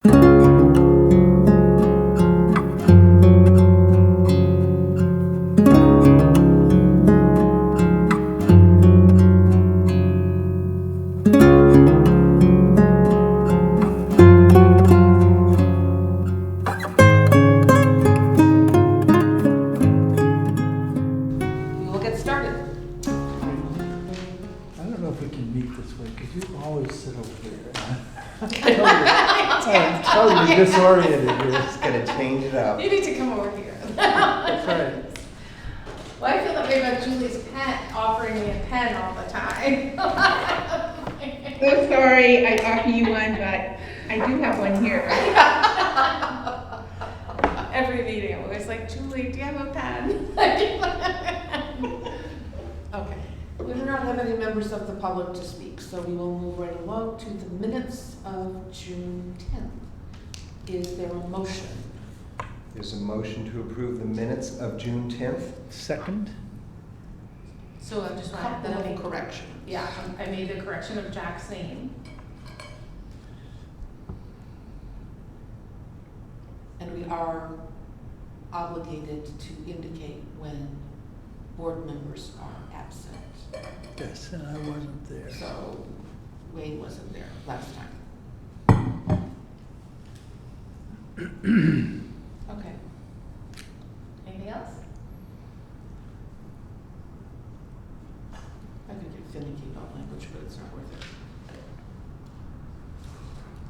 We'll get started. I don't know if we can meet this way, because you always sit over there. I'm totally disoriented here. Just gonna change it up. You need to come over here. That's right. Well, I feel that way about Julie's pen, offering me a pen all the time. So sorry I offer you one, but I do have one here. Every meeting, I'm always like, Julie, do you have a pen? Okay. We do not have any members of the public to speak, so we will move right along to the minutes of June 10th. Is there a motion? There's a motion to approve the minutes of June 10th. Second? So I just want to add that I Couple made, of corrections. yeah, I made the correction of Jack's name. And we are obligated to indicate when board members are absent. Yes, and I wasn't there. So Wayne wasn't there last time. Okay. Anything else? I could get finicky about language, but it's not worth it.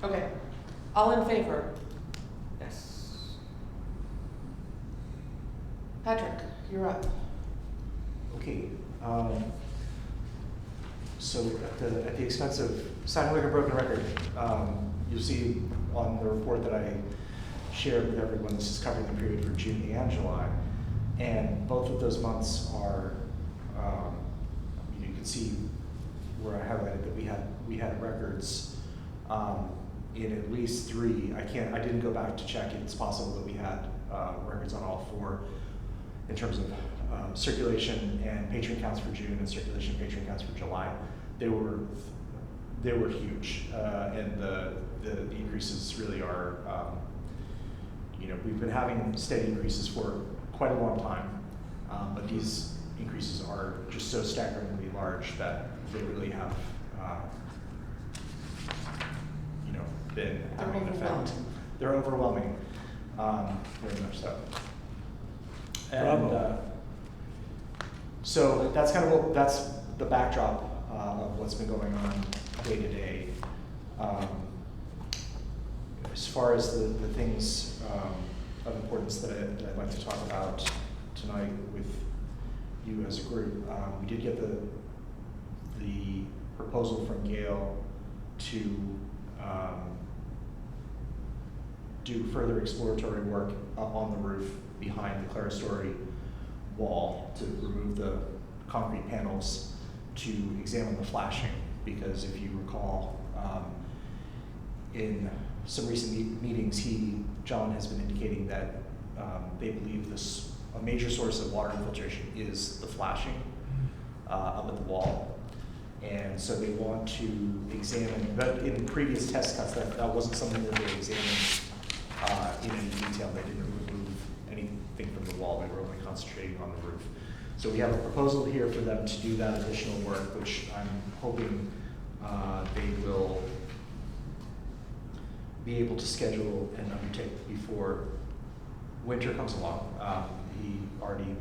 Okay, all in favor? Yes. Patrick, you're up. Okay, so at the expense of sounding like a broken record, you'll see on the report that I shared with everyone, this is covering the period for June and July. And both of those months are, you can see where I highlighted that we had records in at least 3. I didn't go back to check. It's possible that we had records on all 4 in terms of circulation and patron counts for June and circulation and patron counts for July. They were huge, and the increases really are, we've been having steady increases for quite a long time, but these increases are just so staggeringly large that they really have, been having an effect. They're overwhelming, very much so. And Bravo. so that's that's the backdrop of what's been going on day to day. As far as the things of importance that I'd like to talk about tonight with you as a group, we did get the proposal from Gail to do further exploratory work up on the roof behind the clerestory wall to remove the concrete panels to examine the flashing, because if you recall, in some recent meetings, John has been indicating that they believe a major source of water infiltration is the flashing up at the wall. And so they want to examine, but in previous test cuts, that wasn't something that they examined in any detail. They didn't remove anything from the wall. They were only concentrating on the roof. So we have a proposal here for them to do that additional work, which I'm hoping they will be able to schedule and undertake before winter comes along. He already,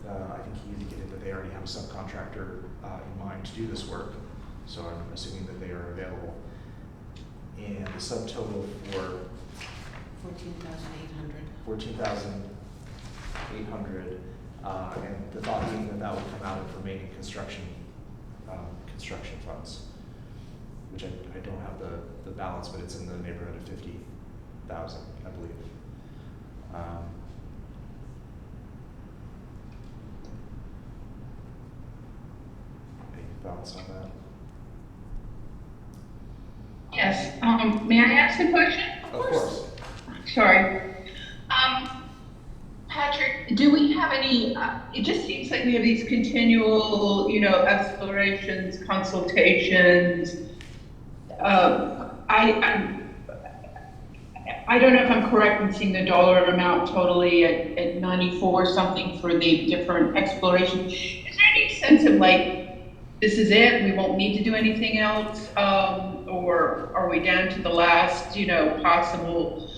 I think he indicated that they already have a subcontractor in mind to do this work, so I'm assuming that they are available. And the subtotal for 14,800. 14,800, and the thought being that would come out of remaining construction funds, which I don't have the balance, but it's in the neighborhood of 50,000, I believe. Any thoughts on that? Yes, may I ask a question? Of course. Sorry. Patrick, do we have any, it just seems like we have these continual, explorations, consultations. I don't know if I'm correct in seeing the dollar amount totally at 94 something for the different exploration. Is there any sense of like, this is it, we won't need to do anything else? Or are we down to the last, possible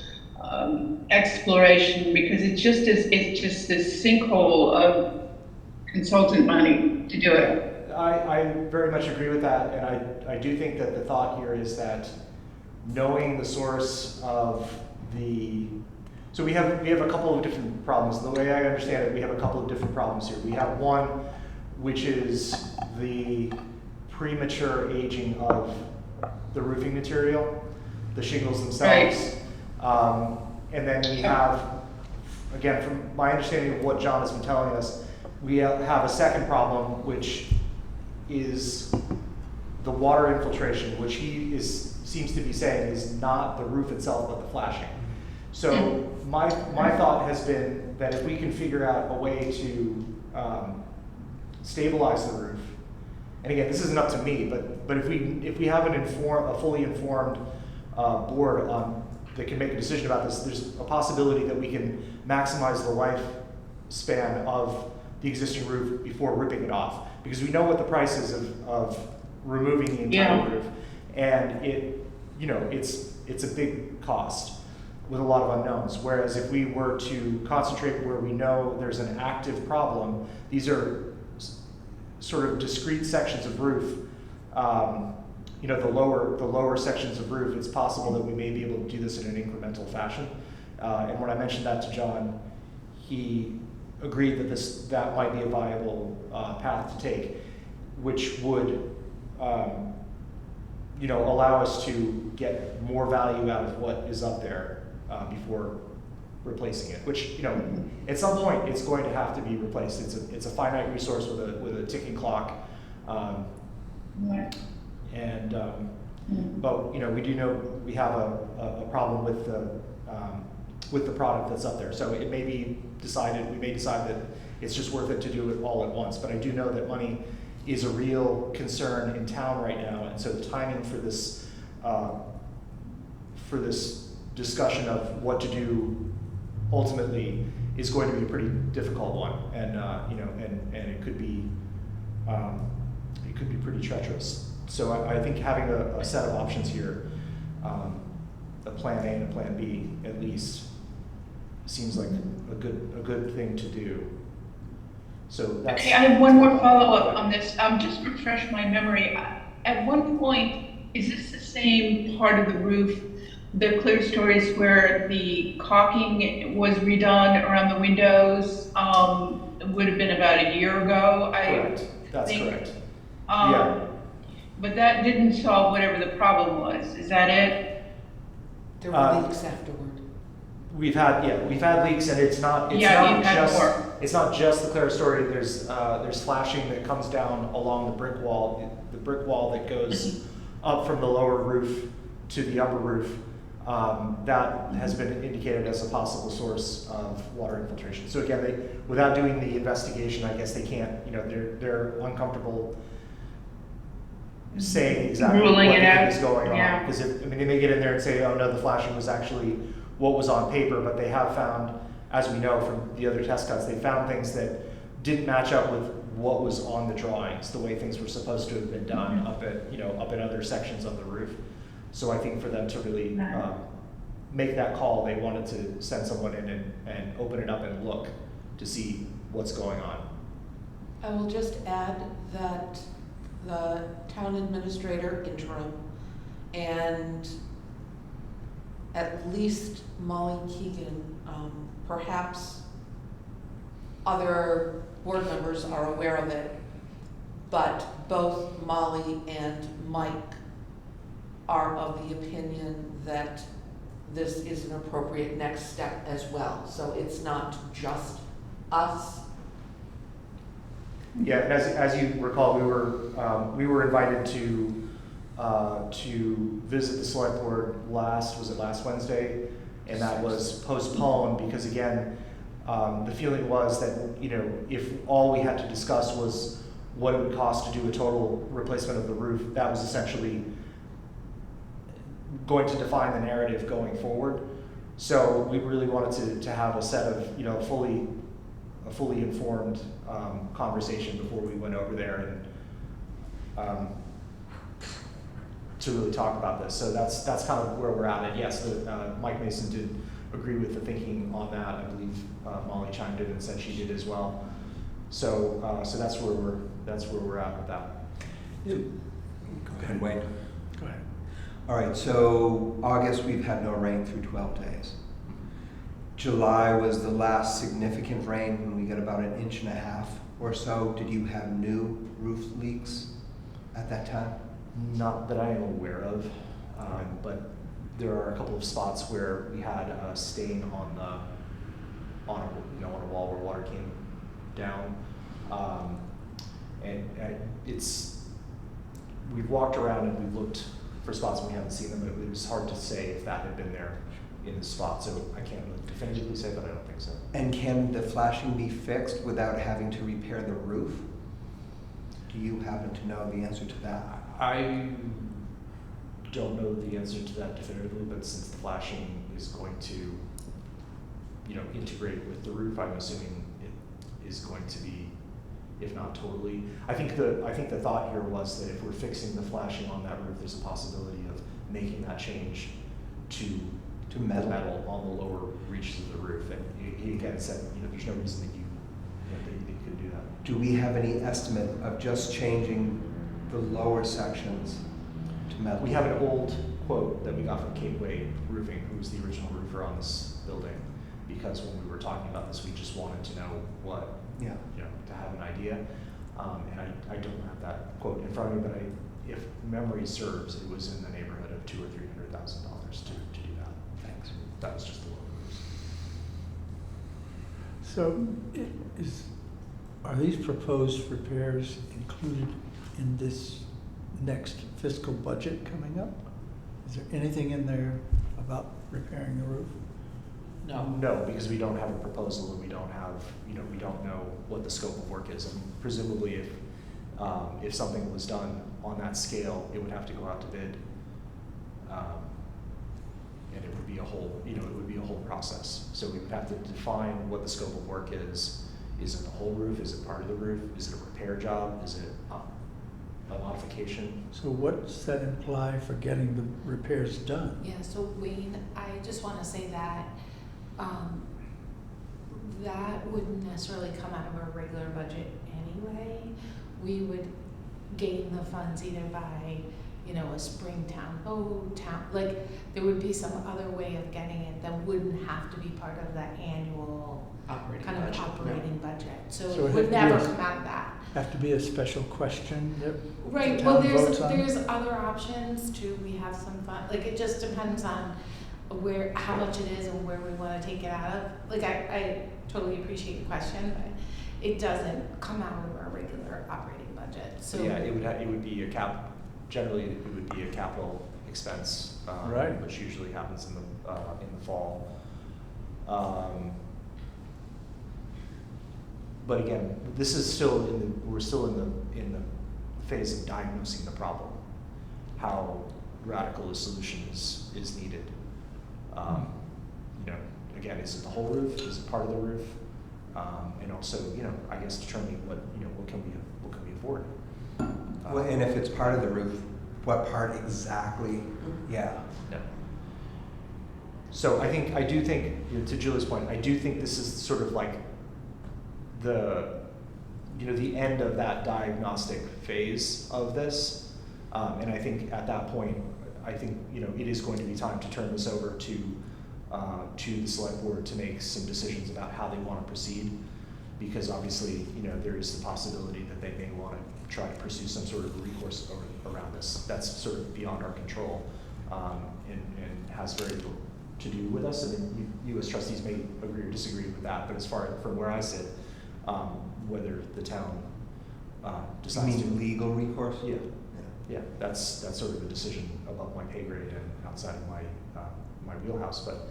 exploration? Because it's just this sinkhole of consultant money to do it. I very much agree with that, and I do think that the thought here is that knowing the source of so we have a couple of different problems. The way I understand it, we have a couple of different problems here. We have one, which is the premature aging of the roofing material, the shingles themselves. Right. And then we have, again, from my understanding of what John has been telling us, we have a second problem, which is the water infiltration, which seems to be saying is not the roof itself, but the flashing. So my thought has been that if we can figure out a way to stabilize the roof, and again, this isn't up to me, but if we have a fully informed board that can make a decision about this, there's a possibility that we can maximize the lifespan of the existing roof before ripping it off, because we know what the price is of removing the entire roof, and it's a big cost with a lot of unknowns. Whereas if we were to concentrate where we know there's an active problem, these are sort of discrete sections of roof. The lower sections of roof, it's possible that we may be able to do this in an incremental fashion. And when I mentioned that to John, he agreed that that might be a viable path to take, which would allow us to get more value out of what is up there before replacing it. Which, at some point it's going to have to be replaced. It's a finite resource with a ticking clock. Right. And but we do know we have a problem with the product that's up there. So it may be decided, we may decide that it's just worth it to do it all at once. But I do know that money is a real concern in town right now, and so the timing for this discussion of what to do ultimately is going to be a pretty difficult one, and and it could be pretty treacherous. So I think having a set of options here, a plan A and a plan B at least, seems like a good thing to do. So that's. Okay, I have one more follow-up on this. Just refresh my memory. At one point, is this the same part of the roof, the clear stories where the caulking was redone around the windows? It would have been about a year ago, Correct. That's think. correct. But that didn't solve whatever the problem was. Is that it? There were leaks afterward. We've had leaks, and it's not just the clear story. There's flashing that comes down along the brick wall that goes up from the lower roof to the upper roof. That has been indicated as a possible source of water infiltration. So again, without doing the investigation, I guess they can't. They're uncomfortable saying exactly Ruling what it they think out. is going on, Yeah. because they may get in there and say, oh no, the flashing was actually what was on paper, but they have found, as we know from the other test cuts, they found things that didn't match up with what was on the drawings, the way things were supposed to have been done up at other sections of the roof. So I think for them to really make that call, they wanted to send someone in and open it up and look to see what's going on. I will just add that the town administrator interim and at least Molly Keegan, perhaps other board members are aware of it, but both Molly and Mike are of the opinion that this is an appropriate next step as well. So it's not just us. Yeah, and as you recall, we were invited to visit the select board last Wednesday, and that was postponed because again, the feeling was that if all we had to discuss was what it would cost to do a total replacement of the roof, that was essentially going to define the narrative going forward. So we really wanted to have a set of, you know, a fully informed conversation before we went over there and to really talk about this. So that's kind of where we're at. And yes, Mike Mason did agree with the thinking on that. I believe Molly chimed in and said she did as well. So so that's where we're at with that. Go ahead, Wayne. Go ahead. All right, so August, we've had no rain through 12 days. July was the last significant rain when we got about 1.5 inches or so. Did you have new roof leaks at that time? Not that I am aware of, but there are a couple of spots where we had a stain on a wall where water came down, and we've walked around and we've looked for spots and we haven't seen them, but it was hard to say if that had been there in the spot, so I can't definitively say, but I don't think so. And can the flashing be fixed without having to repair the roof? Do you happen to know the answer to that? I don't know the answer to that definitively, but since the flashing is going to, you know, integrate with the roof, I'm assuming it is going to be, if not totally. I think the thought here was that if we're fixing the flashing on that roof, there's a possibility of making that change to metal on the lower reaches of the roof. And he again said, you know, there's no reason that you could do that. Do we have any estimate of just changing the lower sections to metal? We have an old quote that we got from Gateway Roofing, who was the original roofer on this building, because when we were talking about this, we just wanted to know what, Yeah. you know, to have an idea. And I don't have that quote in front of me, but if memory serves, it was in the neighborhood of $200,000 or $300,000 to do that. Thanks. That was just the low roofs. So are these proposed repairs included in this next fiscal budget coming up? Is there anything in there about repairing the roof? No, because we don't have a proposal and we don't have, you know, we don't know what the scope of work is. And presumably if something was done on that scale, it would have to go out to bid. And it would be a whole, you know, it would be a whole process. So we would have to define what the scope of work is. Is it the whole roof? Is it part of the roof? Is it a repair job? Is it a modification? So what's that imply for getting the repairs done? Yeah, so Wayne, I just want to say that that wouldn't necessarily come out of our regular budget anyway. We would gain the funds either by, you know, a Springtown boat, like there would be some other way of getting it that wouldn't have to be part of the annual Operating kind of budget, operating budget. So So it it would has to never be a- come out of that. Have to be a special question that Right, the well, town votes on? there's other options too, we have some fun, like, it just depends on how much it is and where we wanna take it out of. Like, I totally appreciate the question, but it doesn't come out of our regular operating budget, so. Yeah, it would be generally it would be a capital expense, Right. which usually happens in the fall. But again, this is still we're still in the phase of diagnosing the problem, how radical a solution is needed. You know, again, is it the whole roof? Is it part of the roof? And also, you know, I guess determining what can we afford. Well, and if it's part of the roof, what part exactly? Yeah. Yeah. So I do think, you know, to Julie's point, I do think this is sort of like the end of that diagnostic phase of this. And I think at that point, I think, you know, it is going to be time to turn this over to the select board to make some decisions about how they want to proceed. Because obviously, you know, there is the possibility that they may want to try to pursue some sort of recourse around this. That's sort of beyond our control, and has very little to do with us. I mean, you as trustees may agree or disagree with that, but as far from where I sit, whether the town You decides to mean legal recourse? yeah, that's sort of a decision above my pay grade and outside of my wheelhouse. But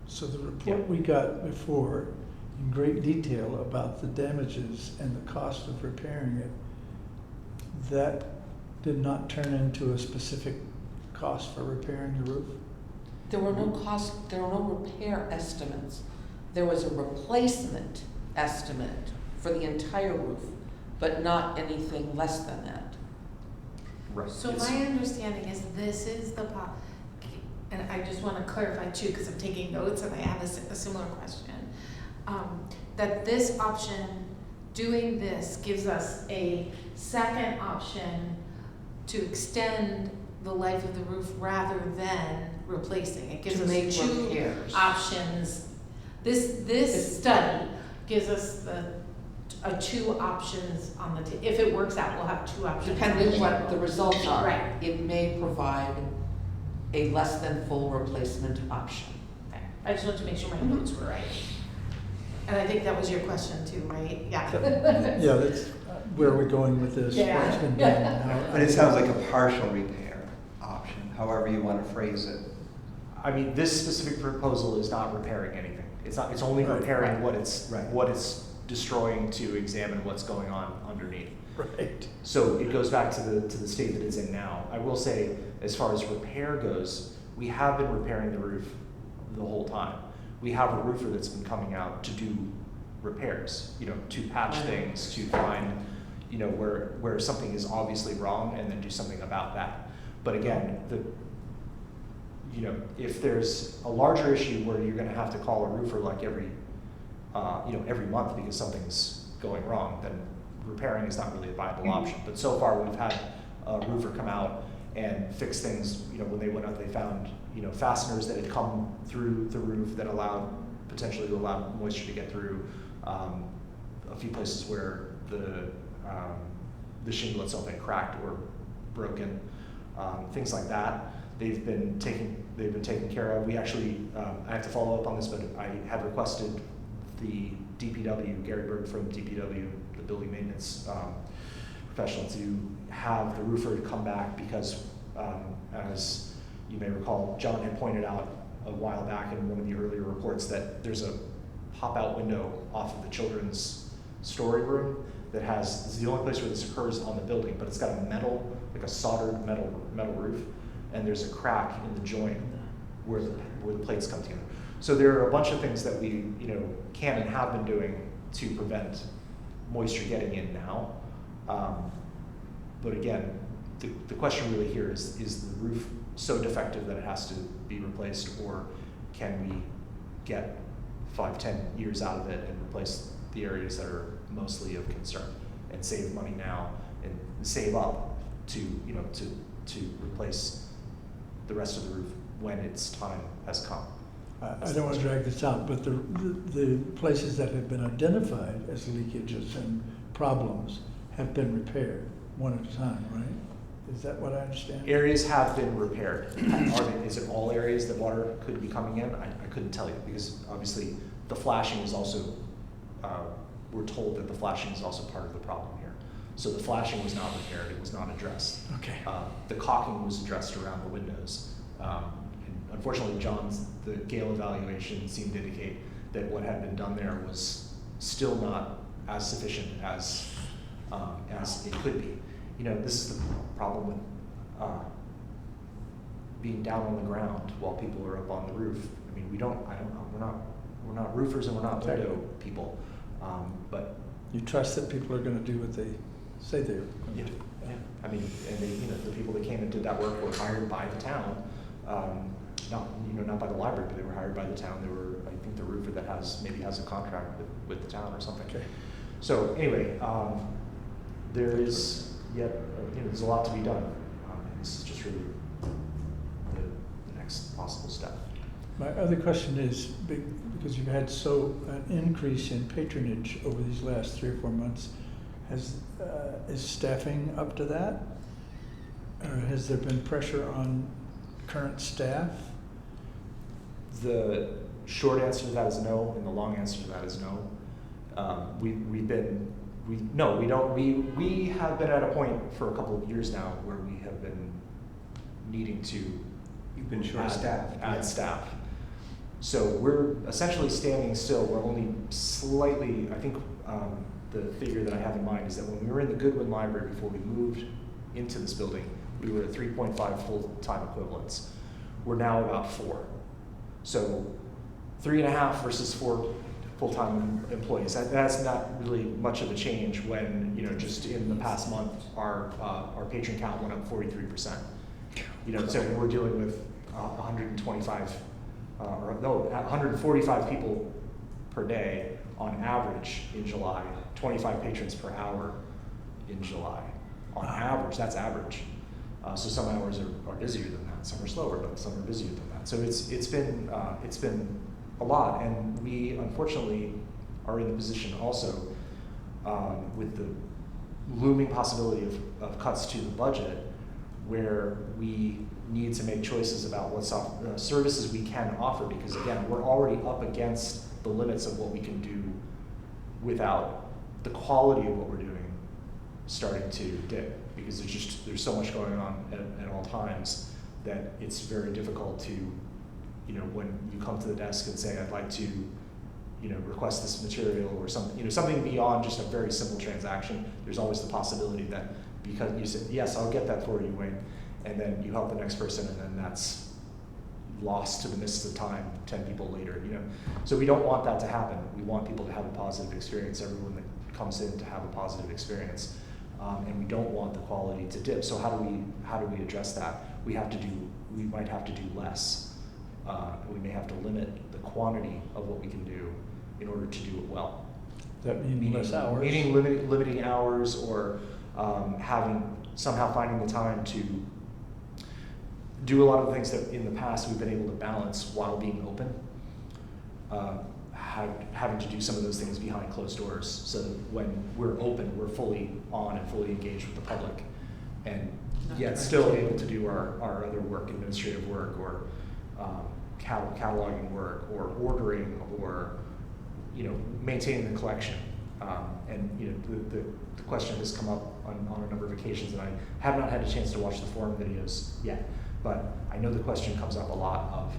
So the report we got before, in great detail about the damages and the cost of repairing it, that did not turn into a specific cost for repairing the roof? There were no repair estimates. There was a replacement estimate for the entire roof, but not anything less than that. Right. So It's- my understanding is this is the and I just want to clarify too, because I'm taking notes and I have a similar question. That this option, doing this gives us a second option to extend the life of the roof rather than replacing. It gives To us make two repairs. options. This study gives us two options on the if it works out, we'll have two options. Depending what the results are. Right. It may provide a less than full replacement option. Okay. I just wanted to make sure my notes were right. And I think that was your question too, right? Yeah. Yeah, that's where we're going with this, Yeah. what's been done. How- But it sounds like a partial repair option, however you want to phrase it. I mean, this specific proposal is not repairing anything. It's not, it's only Right. repairing Right. what it's destroying to examine what's going on underneath. Right. So it goes back to the state that it's in now. I will say, as far as repair goes, we have been repairing the roof the whole time. We have a roofer that's been coming out to do repairs, to patch Right. things, to find, where something is obviously wrong and then do something about that. But again, if there's a larger issue where you're gonna have to call a roofer like every month because something's going wrong, then repairing is not really a viable option. But so far, we've had a roofer come out and fix things, when they went out, they found, fasteners that had come through the roof that potentially allowed moisture to get through. A few places where the shingle itself had cracked or broken, things like that. They've been taken care of. We actually, I have to follow up on this, but I have requested the DPW, Gary Berg from DPW, the building maintenance professional, to have the roofer come back because, as you may recall, John had pointed out a while back in one of the earlier reports that there's a pop-out window off of the children's story room this is the only place where this occurs on the building, but it's got a soldered metal roof, and there's a crack in the joint where the plates come together. So there are a bunch of things that we, can and have been doing to prevent moisture getting in now. But again, the question really here is the roof so defective that it has to be replaced, or can we get 5-10 years out of it and replace the areas that are mostly of concern and save money now and save up to replace the rest of the roof when its time has come. I don't want to drag this out, but the places that have been identified as leakages and problems have been repaired one at a time, right? Is that what I understand? Areas have been repaired. Is it all areas that water could be coming in? I couldn't tell you, because obviously the flashing is also, we're told that the flashing is also part of the problem here. So the flashing was not repaired, it was not addressed. Okay. The caulking was addressed around the windows. And unfortunately, the Gale evaluation seemed to indicate that what had been done there was still not as sufficient as it could be. This is the problem with being down on the ground while people are up on the roof. I mean, we're not roofers and we're not window people, but You trust that people are going to do what they say they're going yeah, to do? yeah. I mean, and the people that came and did that work were hired by the town, not by the library, but they were hired by the town. They were, I think, the roofer that has a contract with the town or something. Okay. So anyway, there is there's a lot to be done. And this is just really the next possible step. My other question is, because you've had an increase in patronage over these last 3 or 4 months, is staffing up to that? Or has there been pressure on current staff? The short answer to that is no, and the long answer to that is no. We have been at a point for a couple of years now where we have been needing to You've been short-staffed. add staff. So we're essentially standing still. We're only slightly, I think the figure that I have in mind is that when we were in the Goodwin Library before we moved into this building, we were at 3.5 full-time equivalents. We're now about 4. So 3.5 versus 4 full-time employees. That's not really much of a change when, just in the past month, our patron count went up 43%. So we're dealing with 145 people per day on average in July, 25 patrons per hour in July. On average, that's average. So some hours are busier than that, some are slower, but some are busier than that. So it's been a lot, and we unfortunately are in the position also with the looming possibility of cuts to the budget, where we need to make choices about what services we can offer, because again, we're already up against the limits of what we can do without the quality of what we're doing starting to dip, because there's so much going on at all times that it's very difficult to, when you come to the desk and say, I'd like to, request this material or something, something beyond just a very simple transaction. There's always the possibility that because you said, yes, I'll get that for you, Wayne, and then you help the next person, and then that's lost to the mists of time 10 people later, So we don't want that to happen. We want people to have a positive experience, everyone that comes in to have a positive experience. And we don't want the quality to dip. So how do we address that? We might have to do less. We may have to limit the quantity of what we can do in order to do it well. That means less hours? Meaning limiting hours, or somehow finding the time to do a lot of the things that in the past we've been able to balance while being open. Having to do some of those things behind closed doors, so that when we're open, we're fully on and fully engaged with the public, and yet still able to do our other work, administrative work, or cataloging work, or ordering, or maintaining the collection. And the question has come up on a number of occasions, and I have not had a chance to watch the forum videos yet, but I know the question comes up a lot of,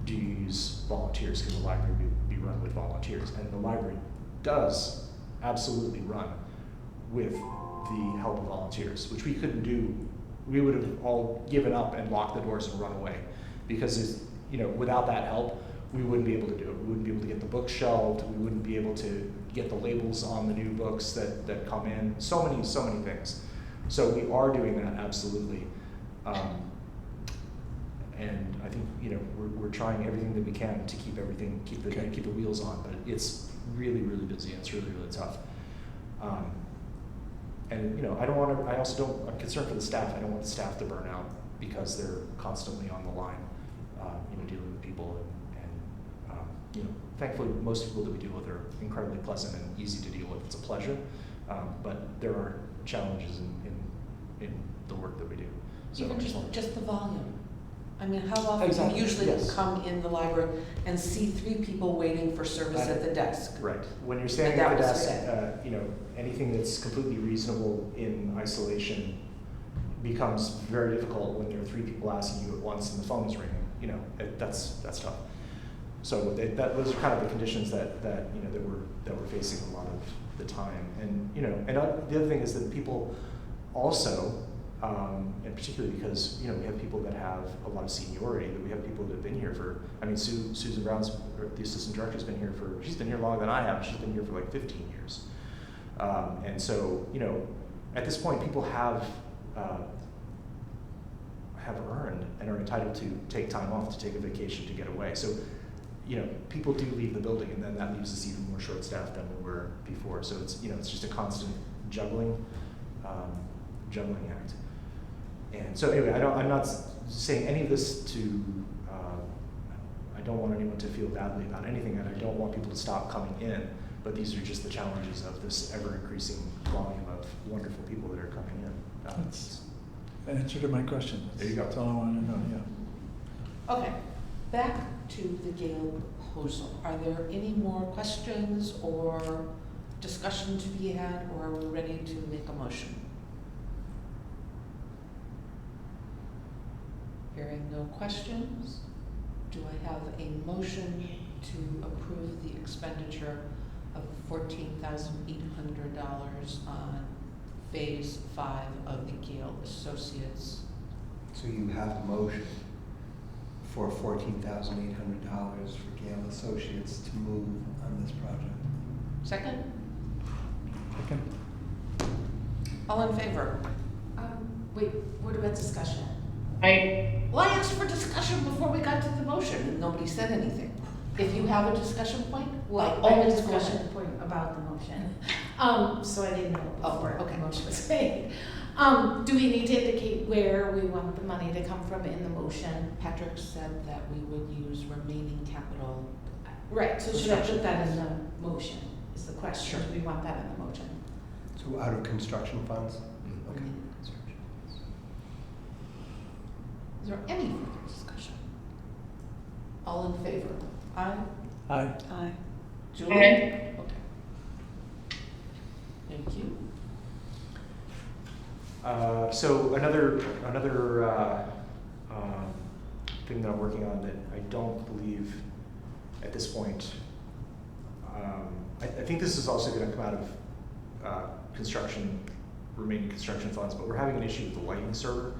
do you use volunteers? Can the library be run with volunteers? And the library does absolutely run with the help of volunteers, which we couldn't do. We would have all given up and locked the doors and run away, because without that help, we wouldn't be able to do it. We wouldn't be able to get the books shelved. We wouldn't be able to get the labels on the new books that come in. So many things. So we are doing that, absolutely. And I think we're trying everything that we can to keep the wheels on, but it's really busy, and it's really tough. And I'm concerned for the staff. I don't want the staff to burn out, because they're constantly on the line, dealing with people, and thankfully most people that we deal with are incredibly pleasant and easy to deal with. It's a pleasure, but there are challenges in the work that we do. So Even just the volume. I mean, how often Exactly, do you usually yes. come in the library and see 3 people waiting for service at the desk? Right. When you're standing And at the that was desk, anything that's completely reasonable in isolation becomes very difficult when there are 3 people asking you at once and the phone's ringing. That's tough. So those are kind of the conditions that we're facing a lot of the time. And the other thing is that people also, and particularly because we have people that have a lot of seniority, that we have people that have been here for. I mean, Susan Brown's, the assistant director, has been here she's been here longer than I have. She's been here for like 15 years. And so at this point, people have earned and are entitled to take time off, to take a vacation, to get away. So people do leave the building, and then that leaves us even more short-staffed than we were before. So it's it's just a constant juggling act. And so anyway, I'm not saying any of this to. I don't want anyone to feel badly about anything, and I don't want people to stop coming in. But these are just the challenges of this ever-increasing volume of wonderful people that are coming in. That's an answer to my question. There you go. That's all I wanted to know. Yeah. Okay, back to the Gale proposal. Are there any more questions or discussion to be had, or are we ready to make a motion? Hearing no questions, do I have a motion to approve the expenditure of $14,800 on Phase 5 of the Gale Associates So you have a motion for $14,800 for Gale Associates to move on this project. Second? Second? All in favor? Wait, what about discussion? Well, I asked for discussion before we got to the motion, and nobody said anything. If you have a discussion point, Well, like, I have a always go discussion ahead. point about the motion, so I didn't know Oh, before okay. the motion was made. Do we need to indicate where we want the money to come from in the motion? Patrick said that we would use remaining capital. Right, so should I put that in the motion, is the question, Sure. do we want that in the motion? So out of construction funds? Okay. Remaining construction. Is there any further discussion? All in favor? Aye? Aye. Aye. Julie? Aye. Okay. Thank you. So another thing that I'm working on that I don't believe at this point, I think this is also going to come out of remaining construction funds, but we're having an issue with the lighting server,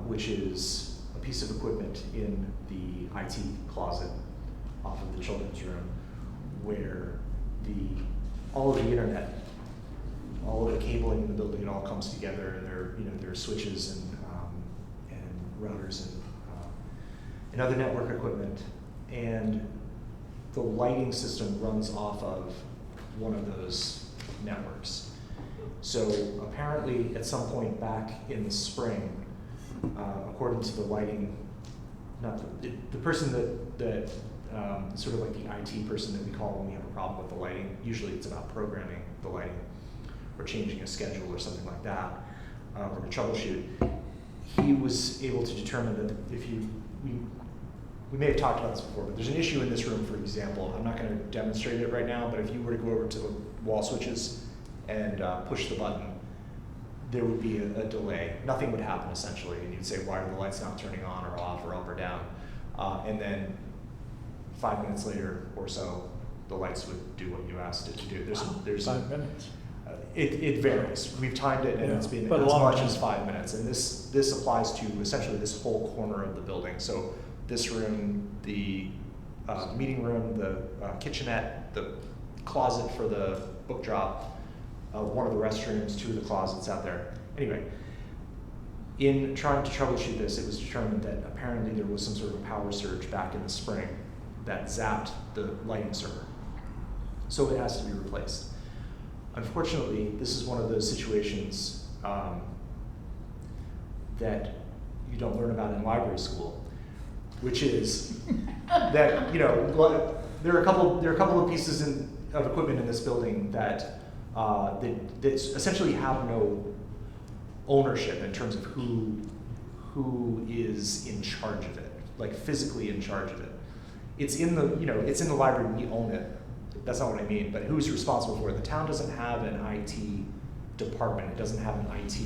which is a piece of equipment in the IT closet off of the children's room, where all of the internet, all of the cabling in the building, it all comes together, and there are switches and routers and other network equipment, and the lighting system runs off of one of those networks. So apparently, at some point back in the spring, according to the lighting, the person that sort of like the IT person that we call when we have a problem with the lighting, usually it's about programming the lighting or changing a schedule or something like that, or to troubleshoot. He was able to determine that we may have talked about this before, but there's an issue in this room, for example. I'm not going to demonstrate it right now, but if you were to go over to the wall switches and push the button, there would be a delay. Nothing would happen, essentially, and you'd say, why are the lights not turning on or off or up or down? And then 5 minutes later or so, the lights would do what you asked it to do. There's 5 minutes. It varies. We've timed it, and Yeah, it's been but a as long much time. as 5 minutes. And this applies to essentially this whole corner of the building. So this room, the meeting room, the kitchenette, the closet for the book drop, one of the restrooms, 2 of the closets out there. Anyway, in trying to troubleshoot this, it was determined that apparently there was some sort of power surge back in the spring that zapped the lighting server. So it has to be replaced. Unfortunately, this is one of those situations that you don't learn about in library school, which is that there are a couple of pieces of equipment in this building that essentially have no ownership in terms of who is in charge of it, like physically in charge of it. It's in the library, we own it. That's not what I mean, but who's responsible for it? The town doesn't have an IT department. It doesn't have an IT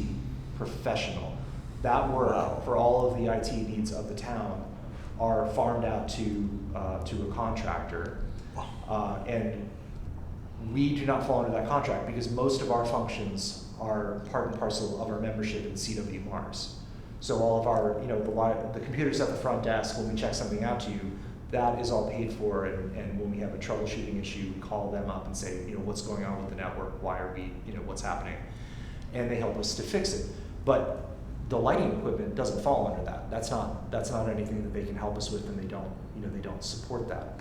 professional. That work for all of the IT needs of the town are farmed out to a contractor, and we do not fall under that contract because most of our functions are part and parcel of our membership in CW Mars. So all of our, the computers at the front desk, when we check something out to you, that is all paid for, and when we have a troubleshooting issue, we call them up and say, what's going on with the network? Why are we, what's happening? And they help us to fix it. But the lighting equipment doesn't fall under that. That's not anything that they can help us with, and they don't support that.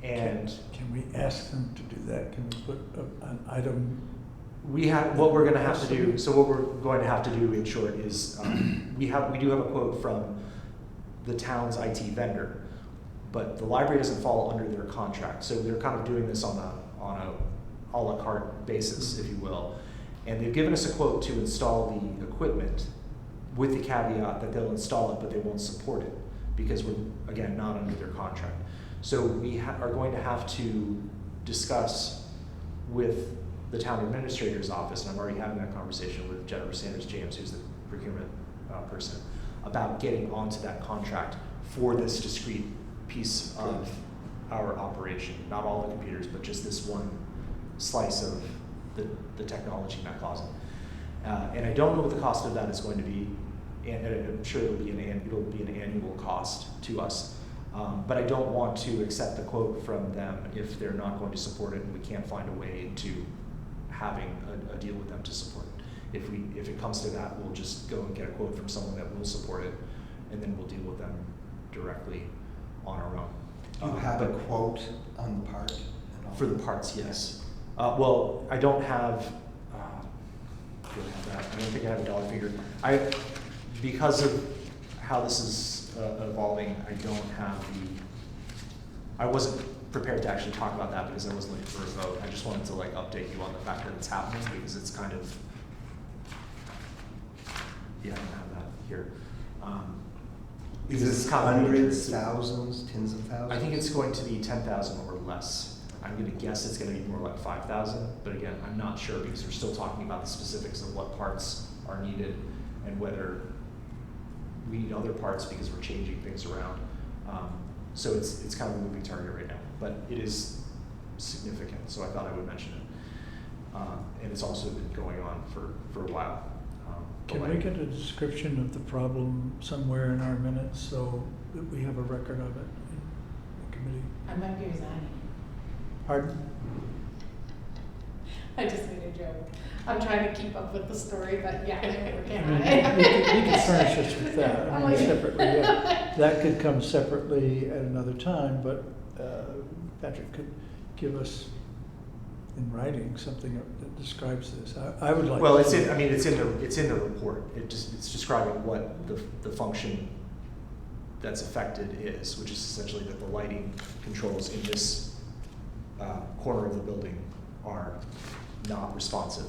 And Can we ask them to do that? Can we put an item? what we're going to have to do. So what we're going to have to do, in short, is we do have a quote from the town's IT vendor, but the library doesn't fall under their contract. So they're kind of doing this on a la carte basis, if you will. And they've given us a quote to install the equipment with the caveat that they'll install it, but they won't support it because we're, again, not under their contract. So we are going to have to discuss with the town administrator's office, and I'm already having that conversation with Jennifer Sanders James, who's the procurement person, about getting onto that contract for this discrete piece of our operation. Not all the computers, but just this one slice of the technology in that closet. And I don't know what the cost of that is going to be, and I'm sure it'll be an annual cost to us. But I don't want to accept the quote from them if they're not going to support it and we can't find a way into having a deal with them to support it. If it comes to that, we'll just go and get a quote from someone that will support it, and then we'll deal with them directly on our own. Do you have a quote on the part? at all? For the parts, yes. Well, I don't have, do I have that? I don't think I have a dollar figure. Because of how this is evolving, I don't have I wasn't prepared to actually talk about that because I wasn't looking for a vote. I just wanted to like update you on the fact that it's happening because it's kind of, yeah, I don't have that here. Is Because this it's complicated. hundreds, thousands, tens of thousands? I think it's going to be 10,000 or less. I'm gonna guess it's gonna be more like 5,000, but again, I'm not sure because we're still talking about the specifics of what parts are needed and whether we need other parts because we're changing things around. So it's kind of a moving target right now, but it is significant, so I thought I would mention it. And it's also been going on for a while. Can we get a description of the problem somewhere in our minutes so that we have a record of it in the committee? I might be resigning. Pardon? I just made a joke. I'm trying to keep up with the story, but yeah, I'm working I on mean, it. you can furnish us with that, I mean, separately, yeah. That could come separately at another time, but Patrick could give us in writing something that describes this. I would like. Well, to it's see in, I mean, it's in the report. It's describing what the function that's affected is, which is essentially that the lighting controls in this corner of the building are not responsive.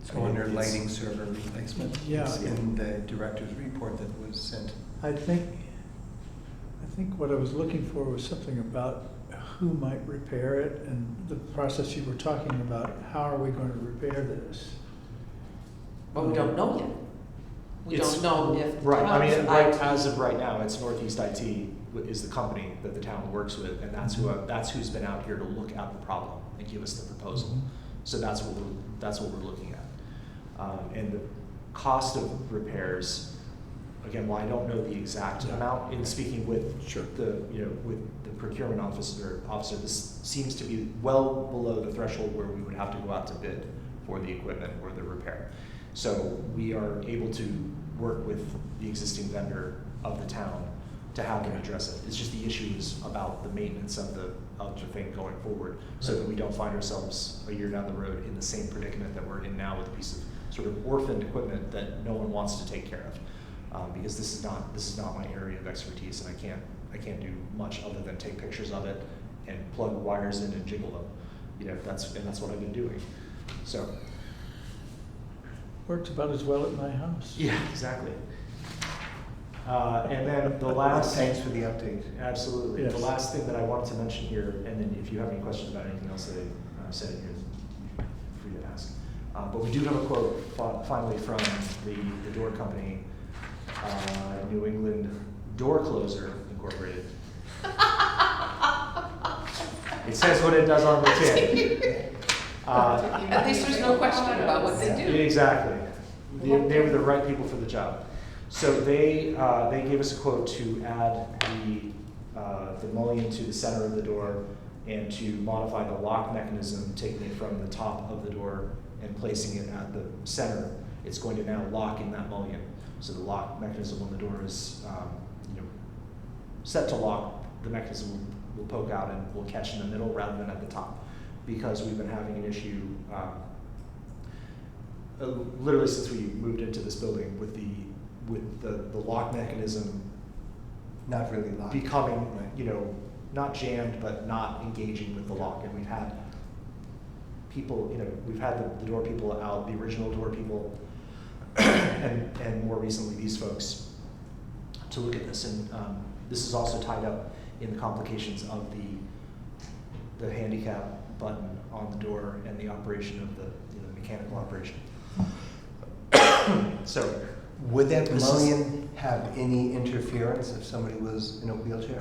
So under lighting server replacement? Yeah. It's in the director's report that was sent. I think what I was looking for was something about who might repair it and the process you were talking about. How are we going to repair this? But we don't know yet. We It's- don't know if. Right, I mean, Town's IT as of right now, it's Northeast IT is the company that the town works with, and that's who's been out here to look at the problem and give us the proposal. Mhm. So that's what we're looking at. And the cost of repairs, again, while I don't know the exact Yeah. amount, in speaking with Sure. with the procurement officer, this seems to be well below the threshold where we would have to go out to bid for the equipment or the repair. So we are able to work with the existing vendor of the town to have them address it. It's just the issue is about the maintenance of the thing going forward, so that we don't find ourselves a year down the road in the same predicament that we're in now with a piece of sort of orphaned equipment that no one wants to take care of. Because this is not my area of expertise, and I can't do much other than take pictures of it and plug wires in and jiggle them. That's what I've been doing. So. Works about as well at my house. Yeah, exactly. And then the last. Thanks for the update. Absolutely. Yes. The last thing that I wanted to mention here, and then if you have any questions about anything else that I said in here, feel free to ask. But we do have a quote finally from the door company, New England Door Closer Incorporated. It says what it does on the tin. At least there's no question about what they do. Exactly. They were the right people for the job. So they gave us a quote to add the mullion to the center of the door and to modify the lock mechanism, taking it from the top of the door and placing it at the center. It's going to now lock in that mullion. So the lock mechanism on the door is set to lock. The mechanism will poke out and will catch in the middle rather than at the top, because we've been having an issue literally since we moved into this building with the lock mechanism Not really locked. becoming, Right. not jammed, but not engaging with the lock. And we've had people, we've had the door people out, the original door people, and more recently these folks, to look at this. And this is also tied up in the complications of the handicap button on the door and the operation of the mechanical operation. So Would that This is- mullion have any interference if somebody was in a wheelchair?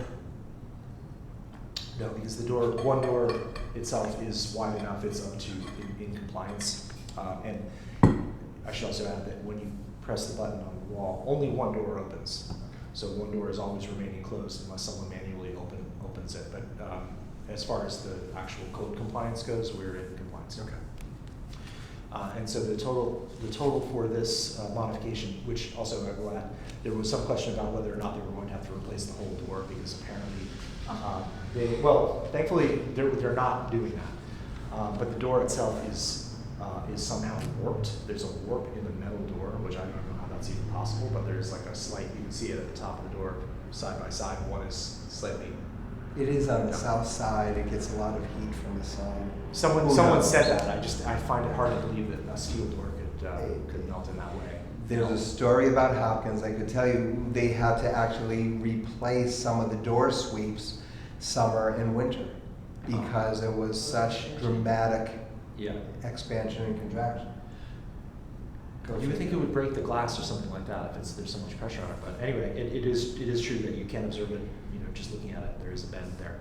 no, because one door itself is wide enough, it's up to in compliance. And I should also add that when you press the button on the wall, only one door opens. So one door is always remaining closed unless someone manually opens it. But as far as the actual code compliance goes, we're in compliance. Okay. And so the total for this modification, which also I will add, there was some question about whether or not they were going to have to replace the whole door because apparently thankfully they're not doing that. But the door itself is somehow warped. There's a warp in the metal door, which I don't know how that's even possible, but there's like a slight, you can see it at the top of the door side by side. One is slightly. It is on the south side. It gets a lot of heat from the sun. Someone said that. I find it hard to believe that a steel door could melt in that way. There's a story about Hopkins. I could tell you they had to actually replace some of the door sweeps summer and winter because it was such dramatic expansion and contraction. You would think it would break the glass or something like that if there's so much pressure on it. But anyway, it is true that you can observe it. Just looking at it, there is a bend there.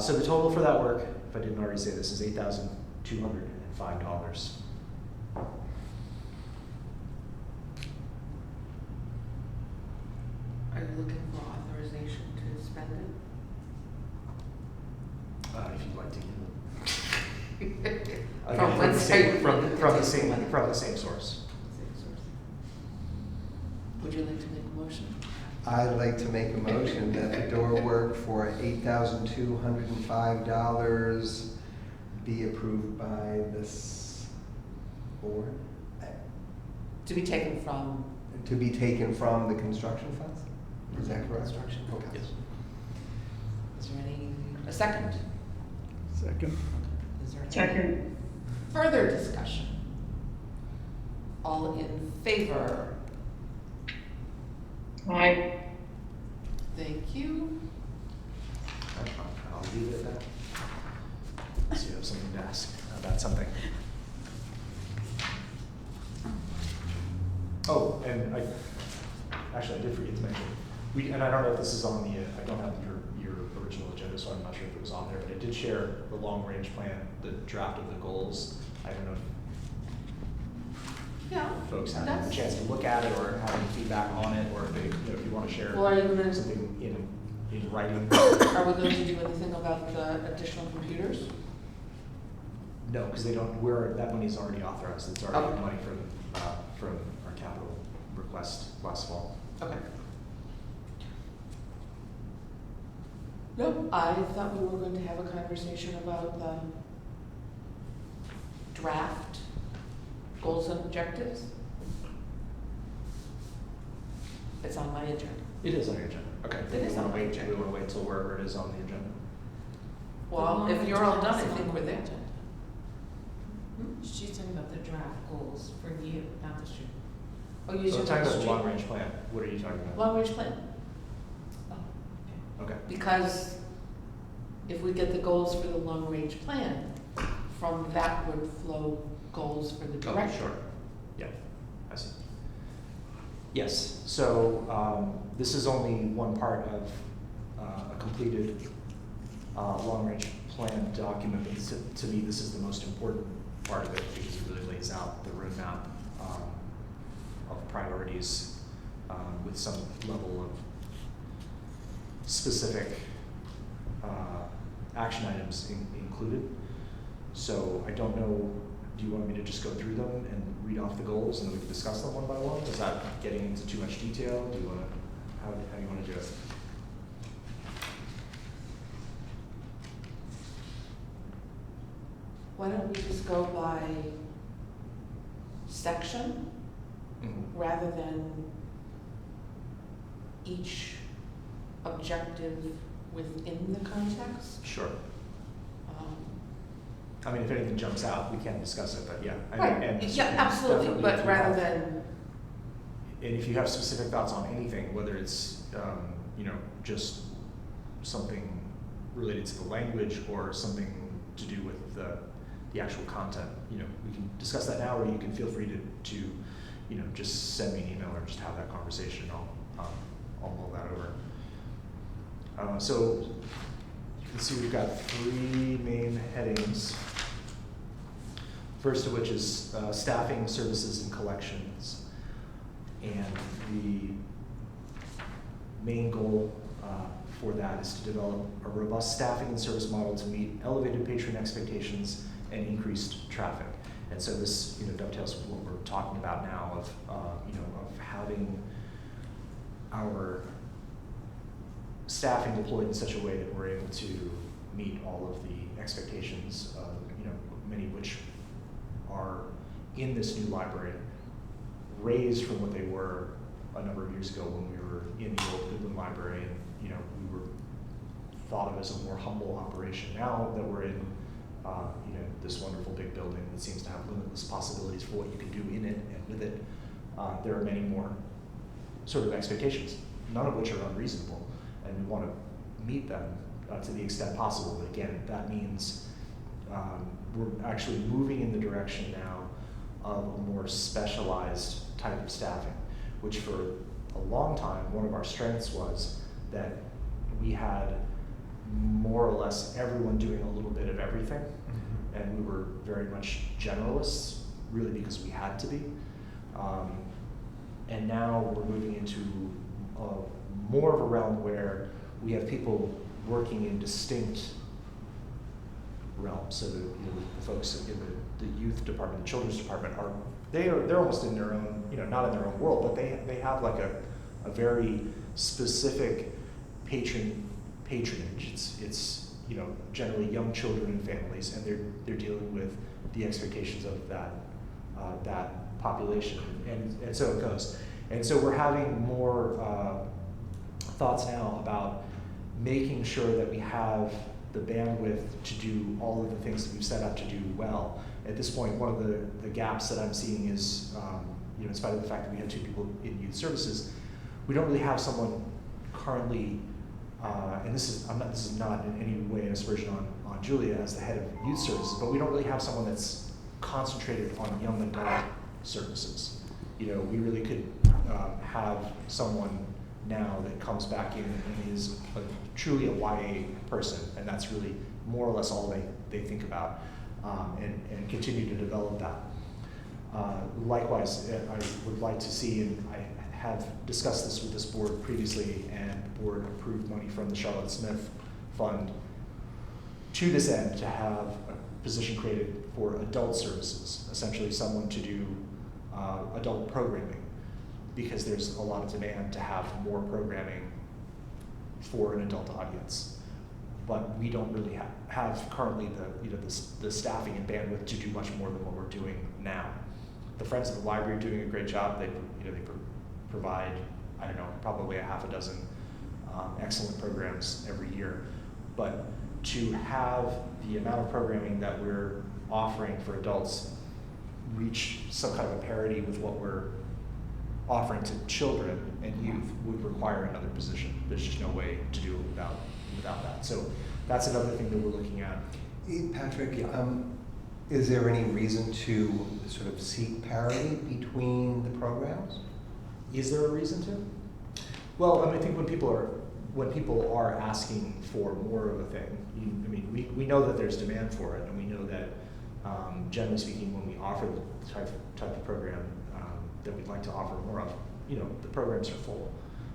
So the total for that work, if I didn't already say this, is $8,205. Are you looking for authorization to spend it? If you'd like to give it. From whence are you from the same money? from the same source. Would you like to make a motion? I'd like to make a motion that the door work for $8,205 be approved by this board. To be taken from To be taken from the construction funds? Is that correct? construction? Okay. Yes. Is there a second? Second. Is there any Second. further discussion? All in favor? Aye. Thank you. I'll leave it at that. Unless you have something to ask about something. Oh, and I did forget to mention, and I don't know if this is on the, I don't have your original agenda, so I'm not sure if it was on there, but I did share the long-range plan, the draft of the goals. I don't know Yeah. if folks had a that's- chance to look at it or have any feedback on it, or if they, if you want to share Well, are you gonna, something in writing. are we going to do anything about the additional computers? No, because they don't, that money's already authorized. It's already Okay. money from our capital request last fall. Okay. No, I thought we were going to have a conversation about the draft goals and objectives. It's on my agenda. It is on your agenda. Okay. It is on my agenda. We want to wait till wherever it is on the agenda. Well, if you're all done, I think we're there. She's talking about the draft goals for you, not the street. Oh, So you're talking talking about about the the long street. range plan. What are you talking about? Long range plan. Okay. Because if we get the goals for the long range plan, from that would flow goals for the director. Sure. Yeah, I see. Yes, so this is only one part of a completed long-range plan document, but to me, this is the most important part of it because it really lays out the roadmap of priorities with some level of specific action items included. So I don't know, do you want me to just go through them and read off the goals and then we can discuss them one by one? Is that getting into too much detail? Do you want to, how do you want to do it? Why don't we just go by section rather than each objective within the context? Sure. Um, I mean, if anything jumps out, we can discuss it, but yeah. Right, yeah, absolutely, definitely but if you rather have- than, And if you have specific thoughts on anything, whether it's, just something related to the language or something to do with the actual content, we can discuss that now, or you can feel free to just send me an email or just have that conversation. I'll mull that over. So you can see we've got three main headings. First of which is staffing, services, and collections. And the main goal for that is to develop a robust staffing and service model to meet elevated patron expectations and increased traffic. And so this, dovetails with what we're talking about now of, of having our staffing deployed in such a way that we're able to meet all of the expectations, many of which are in this new library, raised from what they were a number of years ago when we were in the old Goodwin Library, and we were thought of as a more humble operation. Now that we're in this wonderful big building that seems to have limitless possibilities for what you can do in it and with it, there are many more sort of expectations, none of which are unreasonable, and we want to meet them to the extent possible. But again, that means we're actually moving in the direction now of a more specialized type of staffing, which for a long time, one of our strengths was that we had more or less everyone doing a little bit of everything, and we were very much generalists, really because we had to be. And now we're moving into more of a realm where we have people working in distinct realms. So the folks in the youth department, the children's department they're almost in their own, not in their own world, but they have like a very specific patronage. It's generally young children and families, and they're dealing with the expectations of that population, and so it goes. And so we're having more thoughts now about making sure that we have the bandwidth to do all of the things that we've set out to do well. At this point, one of the gaps that I'm seeing is, in spite of the fact that we have 2 people in youth services, we don't really have someone currently, and this is not in any way an aspersion on Julia as the head of youth services, but we don't really have someone that's concentrated on young adult services. We really could have someone now that comes back in and is truly a YA person, and that's really more or less all they think about, and continue to develop that. Likewise, I would like to see, and I have discussed this with this board previously, and the board approved money from the Charlotte Smith Fund to this end to have a position created for adult services, essentially someone to do adult programming, because there's a lot of demand to have more programming for an adult audience. But we don't really have currently the staffing and bandwidth to do much more than what we're doing now. The Friends of the Library are doing a great job. They provide, probably a half a dozen excellent programs every year. But to have the amount of programming that we're offering for adults reach some kind of a parity with what we're offering to children and youth would require another position. There's just no way to do it without that. So that's another thing that we're looking at. Hey, Patrick, is there any reason to sort of seek parity between the programs? Is there a reason to? Well, I think when people are asking for more of a thing, we know that there's demand for it, and we know that generally speaking, when we offer the type of program that we'd like to offer more of, the programs are full.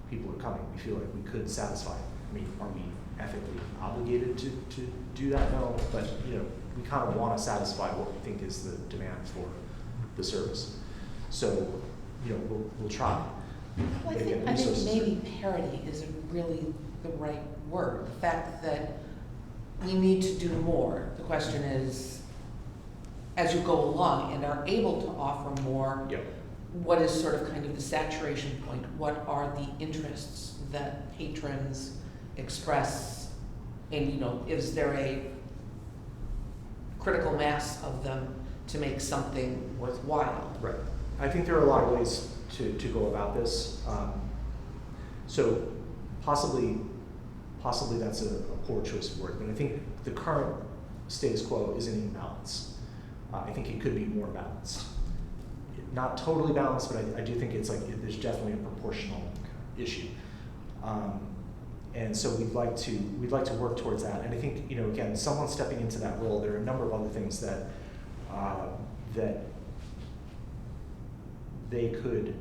People are coming. We feel like we could satisfy. Are we ethically obligated to do that? No, but we kind of want to satisfy what we think is the demand for the service. So, we'll try. Well, I think maybe parity isn't really the right word. The fact that we need to do more. The question is, as you go along and are able to offer more, yep. What is sort of kind of the saturation point? What are the interests that patrons express? And is there a critical mass of them to make something worthwhile? Right. I think there are a lot of ways to go about this. So possibly that's a poor choice of word, but I think the current status quo is an imbalance. I think it could be more balanced. Not totally balanced, but I do think there's definitely a proportional issue. And so we'd like to work towards that. And I think, again, someone stepping into that role, there are a number of other things that that they could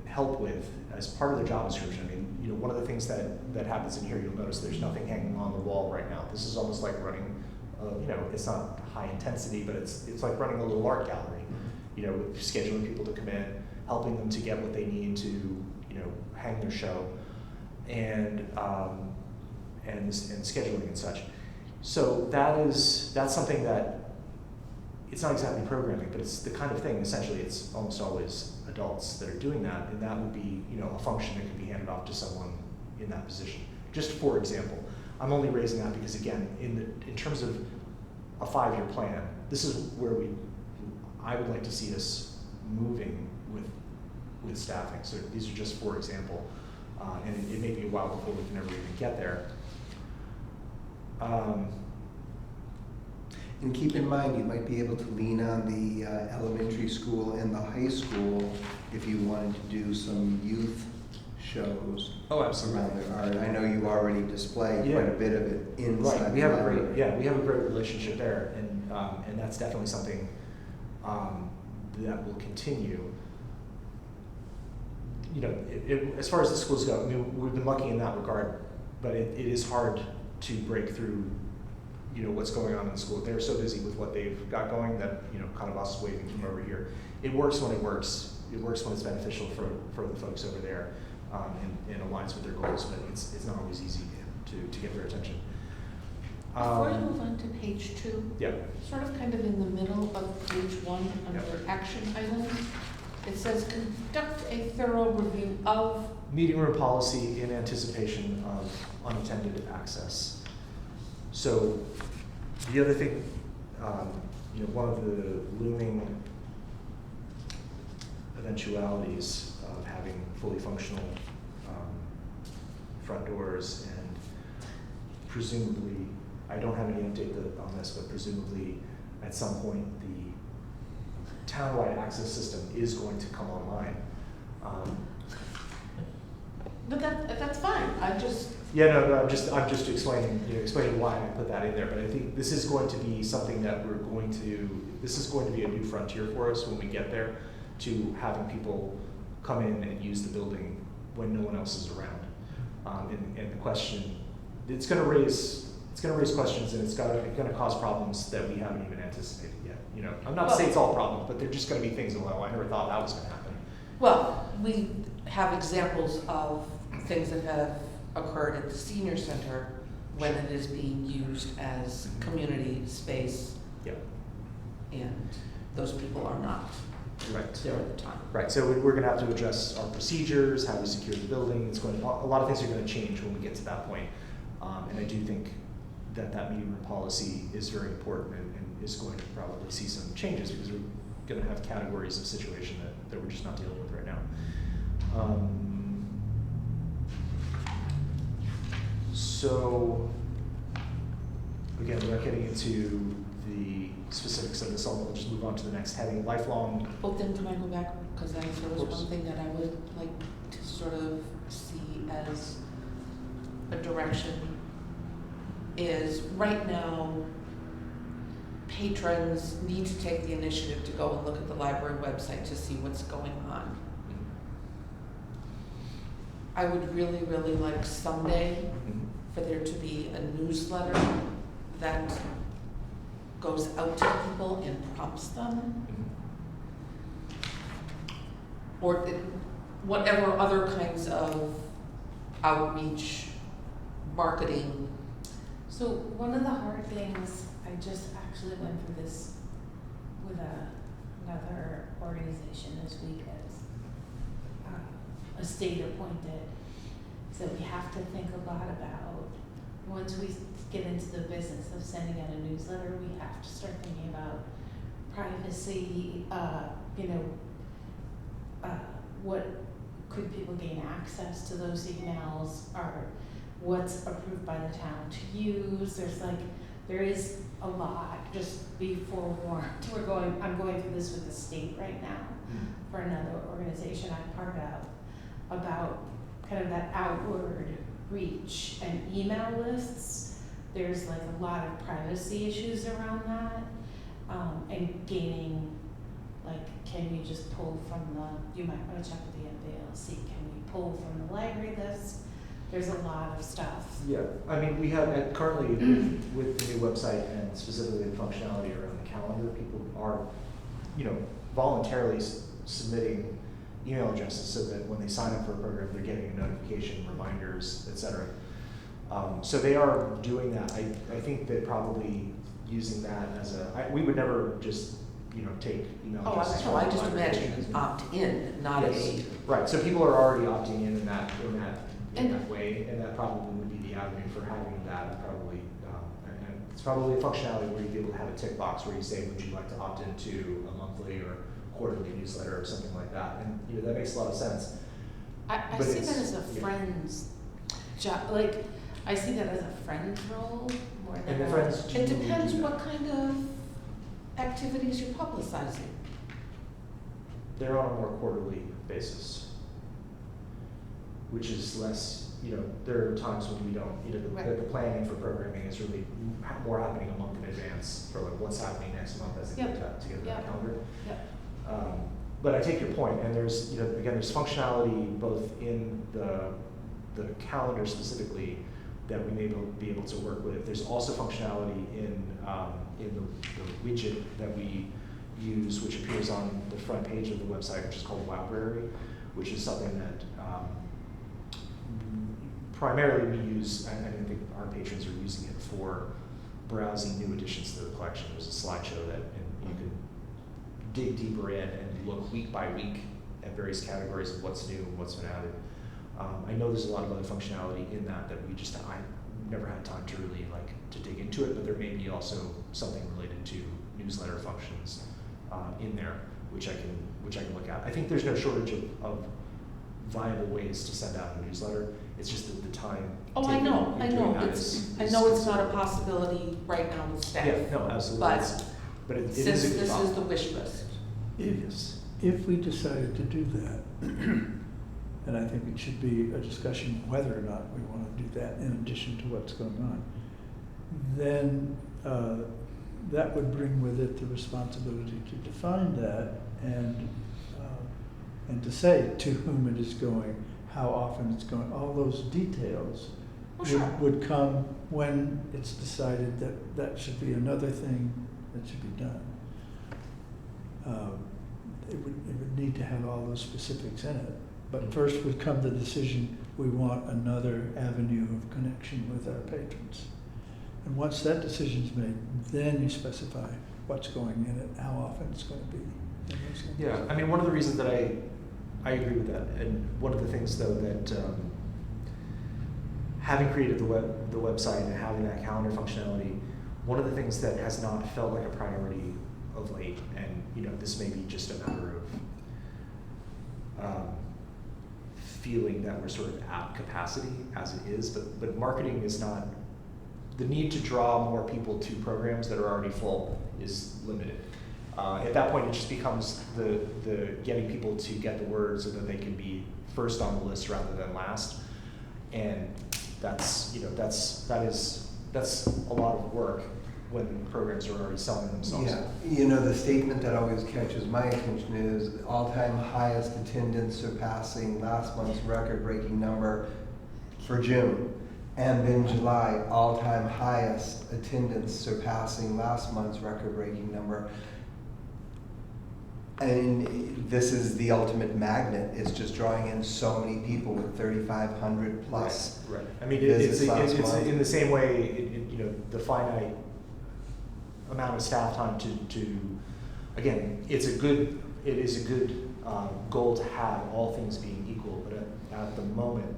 help with as part of their job description. I mean, you know, one of the things that happens in here, you'll notice there's nothing hanging on the wall right now. This is almost like running, you know, it's not high intensity, but it's like running a little art gallery. You know, with scheduling people to come in, helping them to get what they need to, you know, hang their show, and scheduling and such. So that's something that it's not exactly programming, but it's the kind of thing. Essentially, it's almost always adults that are doing that, and that would be, you know, a function that can be handed off to someone in that position. Just for example, I'm only raising that because, again, in terms of a 5-year plan, this is where I would like to see us moving with staffing. So these are just for example, and it may be a while before we can ever even get there. And keep in mind, you might be able to lean on the elementary school and the high school if you wanted to do some youth shows. Oh, absolutely. Around their art. I know you already display quite a bit of it inside. Right. We have a great relationship there, and that's definitely something that will continue. You know, as far as the schools go, I mean, we've been lucky in that regard, but it is hard to break through, you know, what's going on in the school. They're so busy with what they've got going that, you know, kind of us waving from over here. It works when it works. It works when it's beneficial for the folks over there, and aligns with their goals, but it's not always easy to get their attention. Before you move on to page 2, Yeah. sort of kind of in the middle of page 1 under action items, it says conduct a thorough review of Meeting room policy in anticipation of unattended access. So the other thing, you know, one of the looming eventualities of having fully functional front doors, and presumably, I don't have any update on this, but presumably at some point the townwide access system is going to come online. But that's fine. I'm just I'm just explaining why I put that in there. But I think this is going to be something that this is going to be a new frontier for us when we get there, to having people come in and use the building when no one else is around. And the question, it's going to raise questions, and it's going to cause problems that we haven't even anticipated yet. You know, I'm not to say it's all problems, but they're just going to be things that, well, I never thought that was going to happen. Well, we have examples of things that have occurred at the senior center when it is being used as community space, Yeah. and those people are not Right. there at the time. Right. So we're going to have to address our procedures, how we secure the building. A lot of things are going to change when we get to that point. And I do think that meeting room policy is very important, and is going to probably see some changes, because we're going to have categories of situation that we're just not dealing with right now. So again, without getting into the specifics of this, I'll just move on to the next heading: lifelong. Well, then can I go back, because there was Of course. one thing that I would like to sort of see as a direction is, right now, patrons need to take the initiative to go and look at the library website to see what's going on. I would really, really like someday for there to be a newsletter that goes out to people and prompts them, or whatever other kinds of outreach, marketing. So one of the hard things, I just actually went through this with another organization this week as a state appointed. So we have to think a lot about, once we get into the business of sending out a newsletter, we have to start thinking about privacy, what could people gain access to those emails, or what's approved by the town to use. There is a lot, just be forewarned. I'm going through this with the state right now for another organization I'm part of, about kind of that outward reach and email lists. There's like a lot of privacy issues around that. and gaining, like, can we just pull from you might wanna check with the MBLC, can we pull from the library list? There's a lot of stuff. Yeah, I mean, we have, currently with the new website and specifically the functionality around the calendar, people are, voluntarily submitting email addresses so that when they sign up for a program, they're getting a notification, reminders, et cetera. So they are doing that. I think that probably using that as we would never just, take email Oh, addresses. I from just the imagine library. an opt-in, not Yes. a, Right, so people are already opting in that And- way, and that probably would be the avenue for having that, and probably, and it's probably a functionality where you'd be able to have a tick box where you say, would you like to opt into a monthly or quarterly newsletter or something like that, and, that makes a lot of sense. I But see that it's- as a yeah. friend's job, like, I see that as a friend's role more than And the a- friends do It depends do that. what kind of activities you're publicizing. They're on a more quarterly basis, which is less, there are times when we don't, Right. the planning for programming is really more happening a month in advance for like what's happening next month as they Yep. get together that Yep. calendar. Yep. But I take your point, and there's, again, there's functionality both in the calendar specifically that we may be able to work with. There's also functionality in the widget that we use, which appears on the front page of the website, which is called Library, which is something that primarily we use, and I think our patrons are using it for browsing new additions to the collection. There's a slideshow that and you can dig deeper in and look week by week at various categories of what's new and what's been added. I know there's a lot of other functionality in that I never had time to really to dig into it, but there may be also something related to newsletter functions in there, which I can look at. I think there's no shortage of viable ways to send out a newsletter. It's just that the time. oh, I know, taken in doing that it's, is I know it's not a considerable. possibility right now with staff. Yeah, no, absolutely. But it is Since a good this thought. is the wish list. Yes. If we decided to do that, and I think it should be a discussion whether or not we want to do that in addition to what's going on, then that would bring with it the responsibility to define that and to say to whom it is going, how often it's going, all those details Oh, sure. would come when it's decided that that should be another thing that should be done. It would need to have all those specifics in it. But first would come the decision, we want another avenue of connection with our patrons. And once that decision's made, then you specify what's going in it, how often it's going to be. That makes sense? Yeah, I mean, one of the reasons that I agree with that, and one of the things though that having created the website and having that calendar functionality, one of the things that has not felt like a priority of late, and this may be just a matter of feeling that we're sort of at capacity as it is, but marketing is not, the need to draw more people to programs that are already full is limited. At that point, it just becomes the getting people to get the word so that they can be first on the list rather than last, and that's a lot of work when programs are already selling themselves. Yeah, the statement that always catches my attention is all-time highest attendance surpassing last month's record-breaking number for June. And then July, all-time highest attendance surpassing last month's record-breaking number. And this is the ultimate magnet. It's just drawing in so many people with 3,500 plus. Right. I mean, it's month. in the same way, the finite amount of staff time to again, it is a good goal to have, all things being equal, but at the moment,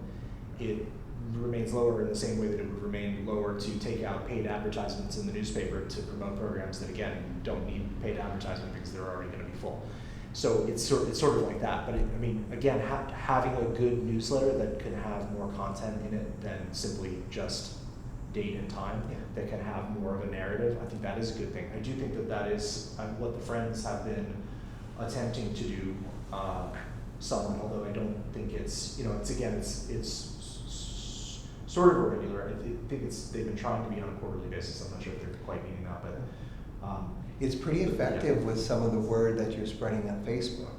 it remains lower in the same way that it would remain lower to take out paid advertisements in the newspaper to promote programs that, again, don't need paid advertisement because they're already going to be full. So it's sort of like that. But again, having a good newsletter that can have more content in it than simply just date and time, that can have more of a narrative, I think that is a good thing. I do think that is what the Friends have been attempting to do somewhat, although I don't think it's sort of irregular. I think they've been trying to be on a quarterly basis. I'm not sure if they're quite meaning that, but It's pretty effective with some of the word that you're spreading on Facebook.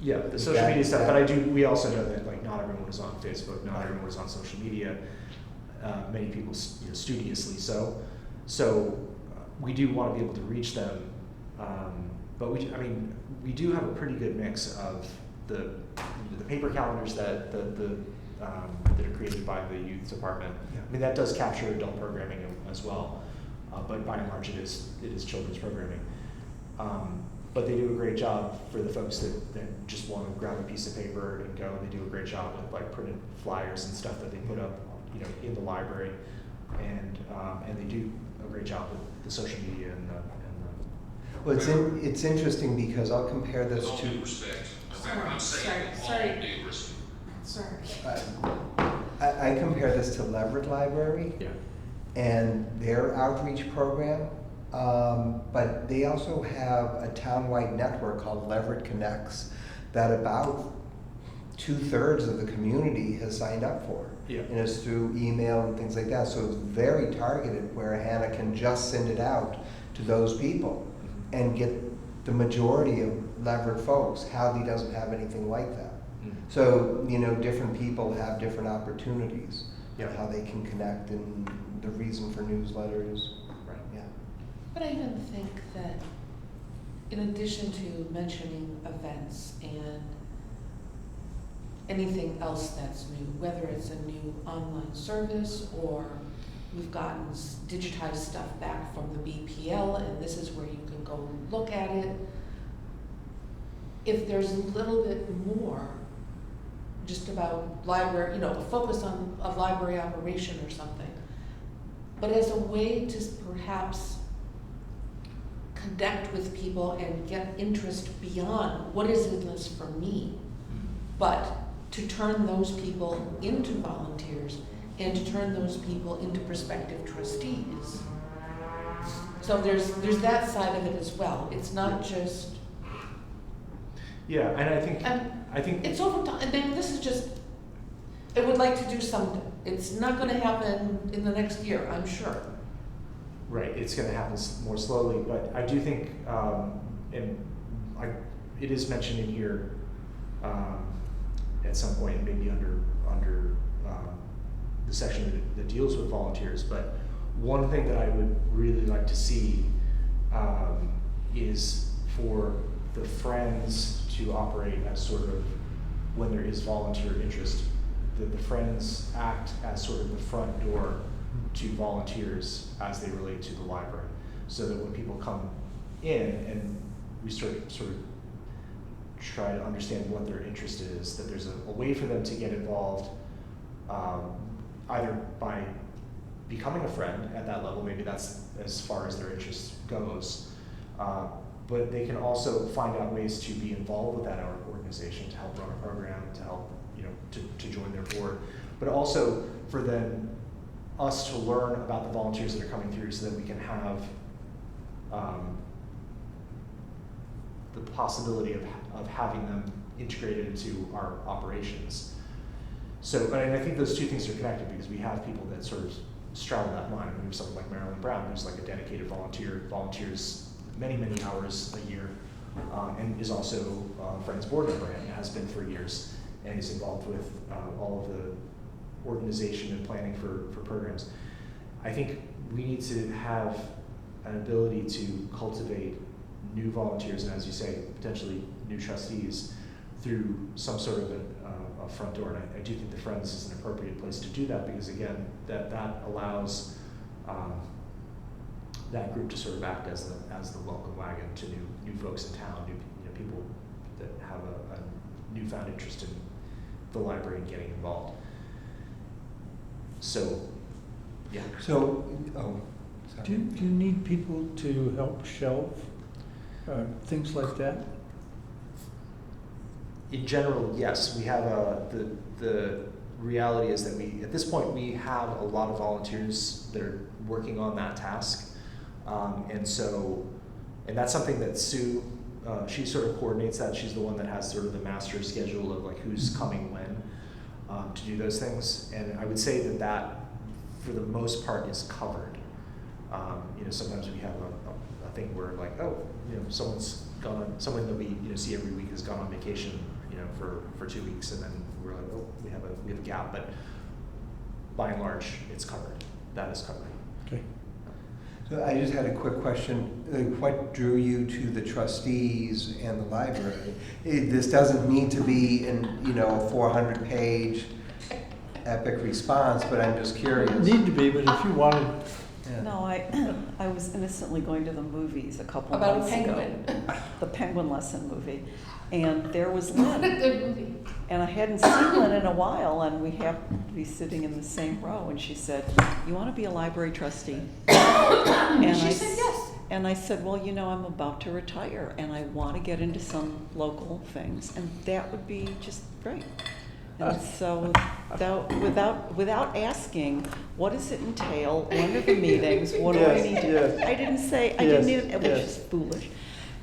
Yeah, the Is social that- media stuff, that- but we also know that like not everyone is on Facebook, not everyone is on social media. Many people, studiously so. So we do want to be able to reach them, but we do have a pretty good mix of the paper calendars that that are created by the youth department. Yeah. I mean that does capture adult programming as well, but by and large it is children's programming. But they do a great job for the folks that just want to grab a piece of paper and go. They do a great job with like printed flyers and stuff that they put up, in the library, and they do a great job with the social media and the. Well, it's interesting because I'll compare this With all due to, respect, I'm saying with all Sorry. due respect. Sorry. I compare this to Leverett Library Yeah. and their outreach program. But they also have a townwide network called Leverett Connects that about 2/3 of the community has signed up for. Yeah. And it's through email and things like that. So it's very targeted where Hannah can just send it out to those people and get the majority of Leverett folks. Hadley doesn't have anything like that. Mm. So, different people have different opportunities Yeah. of how they can connect and the reason for newsletters. Right. Yeah. But I even think that in addition to mentioning events and anything else that's new, whether it's a new online service or we've gotten digitized stuff back from the BPL and this is where you can go look at it. If there's a little bit more just about library, a focus on a library operation or something, but as a way to perhaps connect with people and get interest beyond what is in this for me, but to turn those people into volunteers and to turn those people into prospective trustees. So there's that side of it as well. It's not just, Yeah, and I think it's over time, and then this is just, I would like to do something. It's not gonna happen in the next year, I'm sure. right. It's going to happen more slowly, but I do think, it is mentioned in here at some point, maybe under the section that deals with volunteers. But one thing that I would really like to see is for the Friends to operate as sort of, when there is volunteer interest, that the Friends act as sort of the front door to volunteers as they relate to the library. So that when people come in and we sort of try to understand what their interest is, that there's a way for them to get involved, either by becoming a friend at that level, maybe that's as far as their interest goes, but they can also find out ways to be involved with that organization, to help run a program, to help, to join their board, but also for then us to learn about the volunteers that are coming through so that we can have the possibility of having them integrated into our operations. So, and I think those two things are connected because we have people that sort of straddle that line. I mean, we have someone like Marilyn Brown, who's like a dedicated volunteers many, many hours a year, and is also a Friends board member and has been for years, and is involved with all of the organization and planning for programs. I think we need to have an ability to cultivate new volunteers, and as you say, potentially new trustees through some sort of a front door. And I do think the Friends is an appropriate place to do that because, again, that allows that group to sort of act as the welcome wagon to new folks in town, new people that have a newfound interest in the library and getting involved. So, yeah. So, Do you need people to help shelve things like that? In general, yes. We have the reality is that at this point we have a lot of volunteers that are working on that task, and that's something that Sue, she sort of coordinates that. She's the one that has sort of the master schedule of like who's coming when to do those things, and I would say that for the most part is covered. Sometimes we have a thing where like, oh, someone's gone, someone that we see every week has gone on vacation, for 2 weeks, and then we're like, oh, we have a gap, but by and large, it's covered. That is covered. Okay. So I just had a quick question. What drew you to the trustees and the library? This doesn't need to be in, a 400-page epic response, but I'm just curious. Need to be, but if you wanted, yeah. No, I was innocently going to the movies a couple About a months ago. penguin. The Penguin Lesson movie. And there was What a Lynn. good movie. And I hadn't seen Lynn in a while, and we happened to be sitting in the same row, and she said, "You want to be a library trustee?" And She said yes. And I said, "Well, I'm about to retire, and I want to get into some local things, and that would be just great." And so, without asking, what does it entail? When are the meetings? What do I Yes, need to? yes. I didn't say. I Yes, didn't even, which yes. is foolish.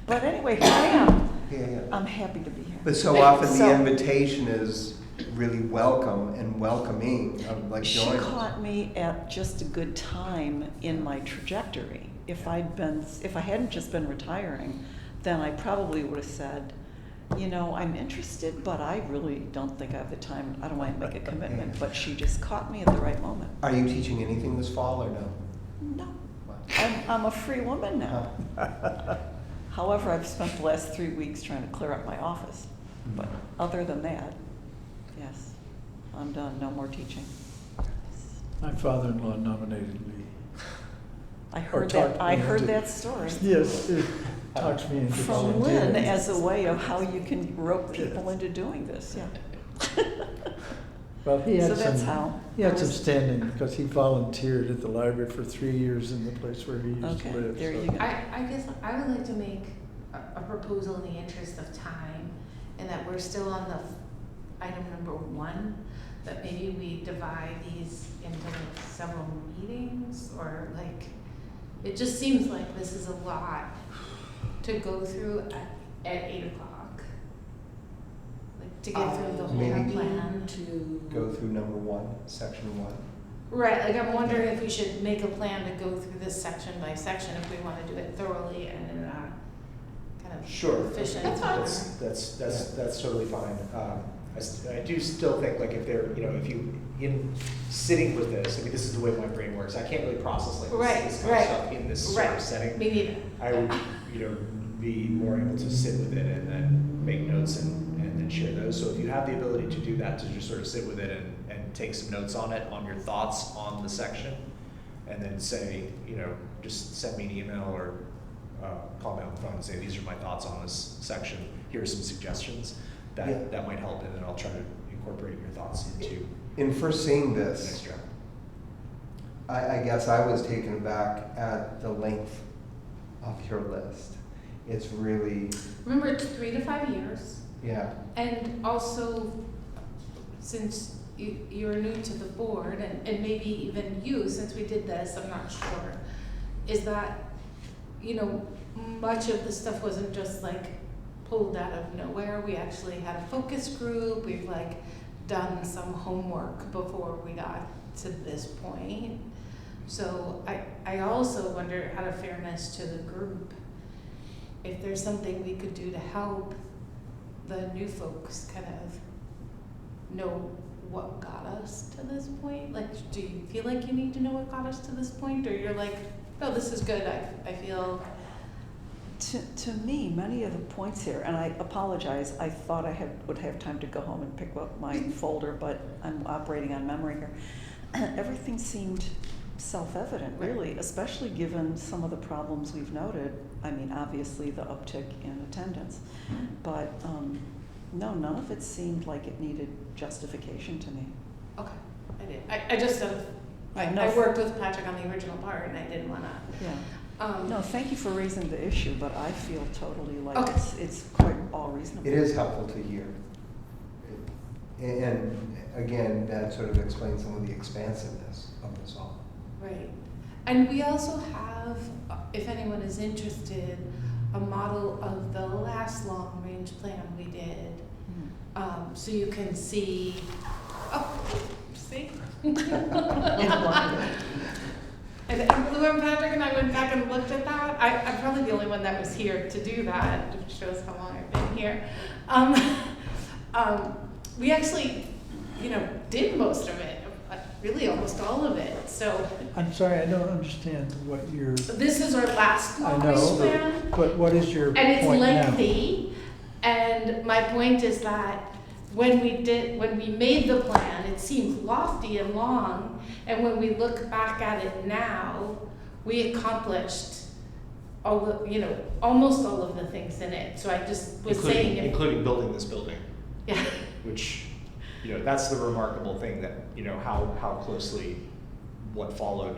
But anyway, here I am. Yeah. I'm happy to be here. But so often the So- invitation is really welcome and welcoming of like She joining. caught me at just a good time in my trajectory. If I hadn't just been retiring, then I probably would have said, I'm interested, but I really don't think I have the time. I don't want to make a commitment. But she just caught me at the right moment. Are you teaching anything this fall or no? No, I'm a free woman now. However, I've spent the last 3 weeks trying to clear up my office. But other than that, yes, I'm done. No more teaching. My father-in-law nominated me. I Or heard talked that. I me heard into- that story. Yes, it talks me into From volunteering. Lynn as a way of how you can rope people into doing this, yeah. Well, he had So that's some, how he had I some was- standing because he volunteered at the library for 3 years in the place where he used Okay, to live. there so- you go. I guess I would like to make a proposal in the interest of time, and that we're still on the item number 1, that maybe we divide these into like several meetings, or like, it just seems like this is a lot to go through at 8 o'clock. Like, to get through the whole Maybe- plan. Go through number 1, section 1. Right, like I'm wondering if we should make a plan to go through this section by section, if we wanna do it thoroughly and in a kind of Sure. efficient That's manner. that's totally fine. I do still think like if you sitting with this, this is the way my brain works. I can't really process like Right, this kind of right, stuff in this sort of right. setting. Me neither. I would, be more able to sit with it and then make notes and then share those. So if you have the ability to do that, to just sort of sit with it and take some notes on it, on your thoughts on the section, and then say, just send me an email or call me on the phone and say, these are my thoughts on this section. Here are some suggestions that might help, and then I'll try to incorporate your thoughts into In first seeing the next this, draft. I guess I was taken aback at the length of your list. It's really, Remember, it's 3 to 5 years, yeah. and also, since you're new to the board, and maybe even you, since we did this, I'm not sure, is that, much of the stuff wasn't just like pulled out of nowhere. We actually had a focus group, we've like done some homework before we got to this point. So I also wonder, out of fairness to the group, if there's something we could do to help the new folks kind of know what got us to this point. Like, do you feel like you need to know what got us to this point, or you're like, no, this is good, I feel. To me, many of the points here, and I apologize, I thought I would have time to go home and pick up my folder, but I'm operating on memory here. Everything seemed self-evident, really, especially given some of the problems we've noted. I mean, obviously the uptick in attendance, but no, none of it seemed like it needed justification to me. Okay, I did. I just sort of, I worked with Patrick on the original part, and I didn't wanna. Yeah. No, thank you for raising the issue, but I feel totally like Okay. it's quite all reasonable. It is helpful to hear. And again, that sort of explains some of the expansiveness of this all. Right. And we also have, if anyone is interested, a model of the last long-range plan we did. So you can see, see? And and Lou and Patrick and I went back and looked at that. I'm probably the only one that was here to do that, which shows how long I've been here. We actually, did most of it, really almost all of it, so. I'm sorry, I don't understand what your, This is our last I long-range know, plan. but what is your And it's point now? lengthy, and my point is that when we made the plan, it seemed lofty and long, and when we look back at it now, we accomplished all the, almost all of the things in it, so I just was saying. Including building this building, Yeah, which, that's the remarkable thing that, how closely what followed.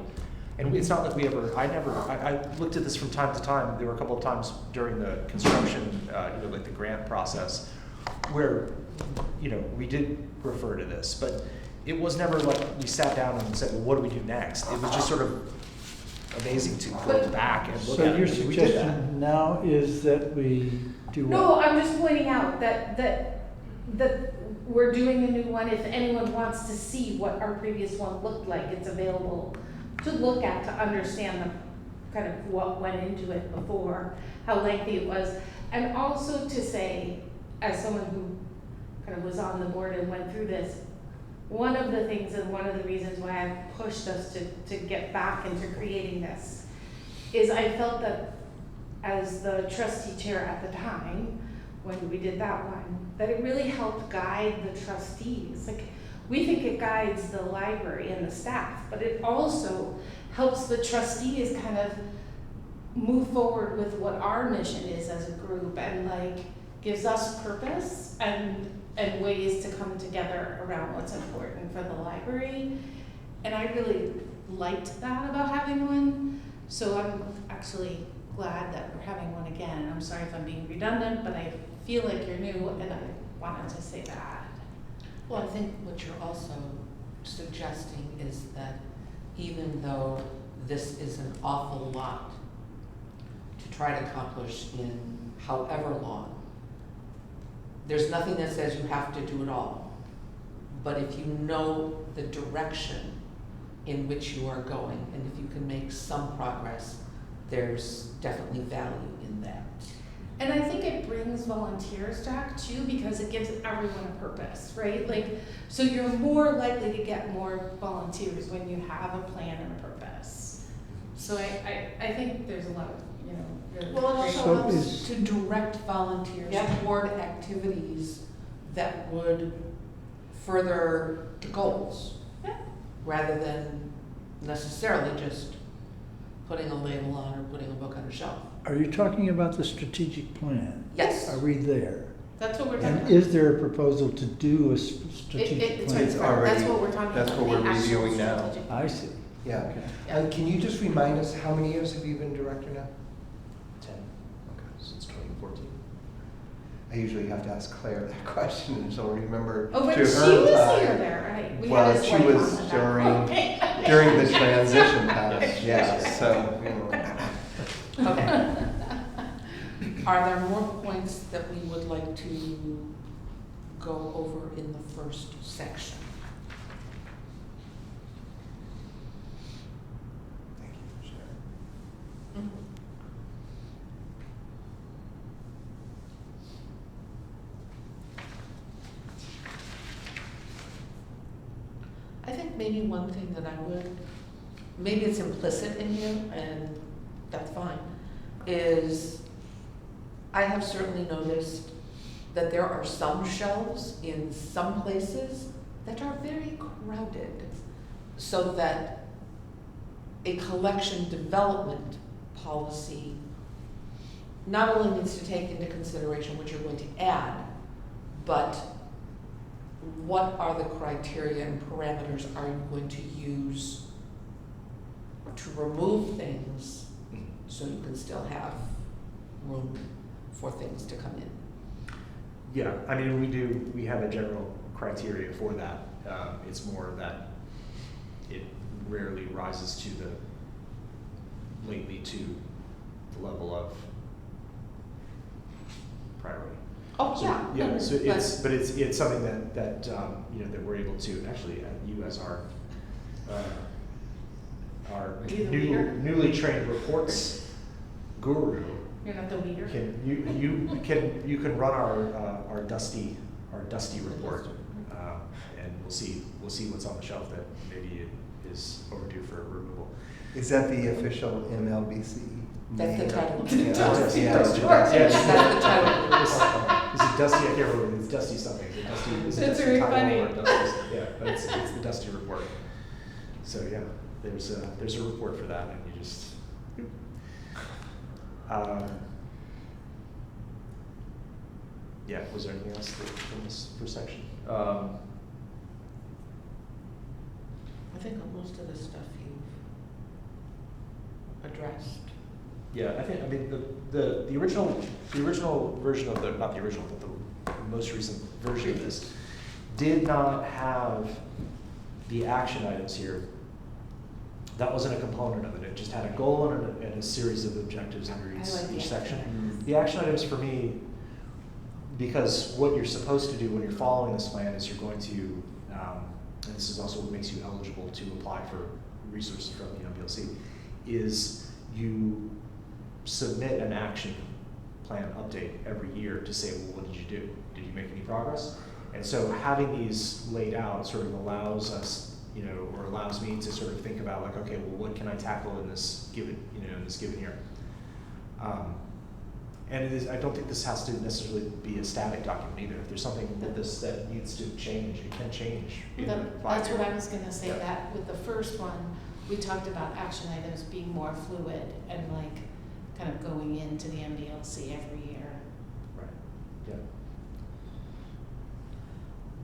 And it's not like I looked at this from time to time. There were a couple of times during the construction, like the grant process, where, we did refer to this, but it was never like we sat down and said, well, what do we do next? It was just sort of amazing to go back and look So at it. your and we did that. suggestion now is that we do what? no, I'm just pointing out that we're doing a new one. If anyone wants to see what our previous one looked like, it's available to look at, to understand the kind of what went into it before, how lengthy it was, and also to say, as someone who kind of was on the board and went through this, one of the things and one of the reasons why I pushed us to get back into creating this is I felt that as the trustee chair at the time, when we did that one, that it really helped guide the trustees. Like, we think it guides the library and the staff, but it also helps the trustees kind of move forward with what our mission is as a group, and gives us purpose and ways to come together around what's important for the library. And I really liked that about having one. So I'm actually glad that we're having one again. I'm sorry if I'm being redundant, but I feel like you're new and I wanted to say that. Well, I think what you're also suggesting is that even though this is an awful lot to try to accomplish in however long, there's nothing that says you have to do it all. But if you know the direction in which you are going, and if you can make some progress, there's definitely value in that. And I think it brings volunteers, Jack, too, because it gives everyone a purpose, right? So you're more likely to get more volunteers when you have a plan and a purpose. So I think there's a lot of, really Well, it great. also So helps is- to direct volunteers Yeah. toward activities that would further the goals, Yeah. rather than necessarily just putting a label on or putting a book on a shelf. Are you talking about the strategic plan? Yes. Are we there? That's what we're talking about. And is there a proposal to do a strategic It's plan? right, that's already- what we're talking about. that's what we're the actual reviewing now. strategic I plan. see. Yeah. Okay. Yeah. Can you just remind us, how many years have you been director now? 10, since 2014. I usually have to ask Claire that question, and she'll remember Oh, but to she her was time. here there, right? We Well, had a she slight was comment during- on that. During the transition pass, yeah, so, Okay. Are there more points that we would like to go over in the first section? Thank you for sharing. I think maybe one thing that I would, maybe it's implicit in here, and that's fine, is I have certainly noticed that there are some shelves in some places that are very crowded, so that a collection development policy not only needs to take into consideration what you're going to add, but what are the criteria and parameters are you going to use to remove things so you can still have room for things to come in? Yeah, I mean, we have a general criteria for that. It's more that it rarely rises to lately to the level of priority. Oh, So, yeah. Yeah, so But- it's something that that we're able to, actually, you as our our Are you the leader? newly trained reports guru, You're not the leader? you can run our dusty report, and we'll see what's on the shelf that maybe is overdue for removal. Is that the official MLBC That's the name? title. Yeah. Dusty, Yeah. Dusty, Yes, Dusty. that's the title. Is it Dusty? I can't remember. It's Dusty something. Is it Dusty? Is it That's Dusty very title funny. or Dusty? Yeah, but it's the Dusty report. So yeah, there's a report for that, and you just. Yeah. Was there anything else from this first section? I think on most of the stuff you've addressed. Yeah, I mean the original version of the, not the original, but the most recent version of this did not have the action items here. That wasn't a component of it. It just had a goal and a series of objectives under I like the each section. action The action items for me, because what you're supposed to do when you're following this plan is you're going to, and this is also what makes you eligible to apply for resources from the MPLC, is you submit an action plan update every year to say, well, what did you do? Did you make any progress? And so having these laid out sort of allows us, or allows me to sort of think about like, okay, well, what can I tackle in this given year? And it is, I don't think this has to necessarily be a static document either. If there's something with this that needs to change, it can change. in the 5 That's what year. I was gonna say, Yeah. that with the first one, we talked about action items being more fluid and like kind of going into the MBLC every year. Right, yeah.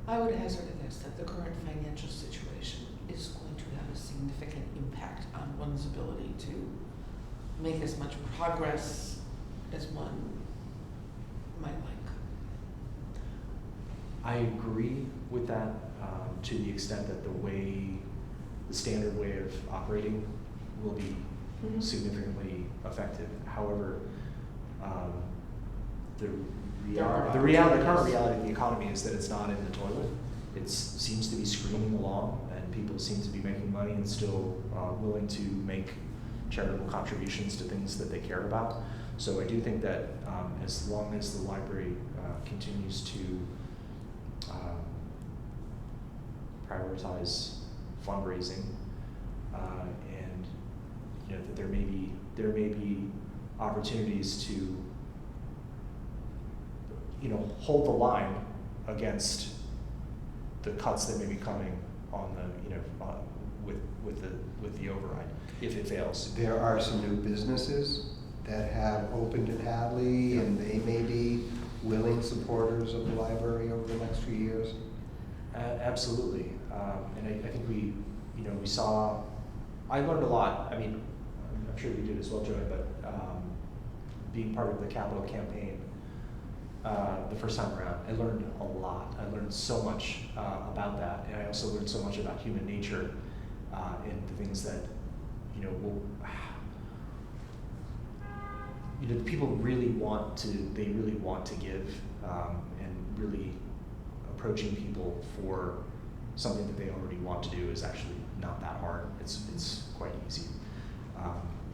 I would hazard a guess that the current financial situation is going to have a significant impact on one's ability to make as much progress as one might like. I agree with that to the extent that the standard way of operating will be Mhm. significantly affected. However, the There are current reality opportunities. of the economy is that it's not in the toilet. It seems to be screaming along, and people seem to be making money and still willing to make charitable contributions to things that they care about. So I do think that as long as the library continues to prioritize fundraising, and that there may be opportunities to hold the line against the cuts that may be coming on the with the override if it fails. There are some new businesses that have opened in Hadley, and they may be willing supporters of the library over the next few years. Absolutely, and I think we saw. I learned a lot. I mean, I'm sure you did as well, Joey. But being part of the capital campaign the first time around, I learned a lot. I learned so much about that, and I also learned so much about human nature and the things that people really want to. They really want to give, and really approaching people for something that they already want to do is actually not that hard. It's quite easy,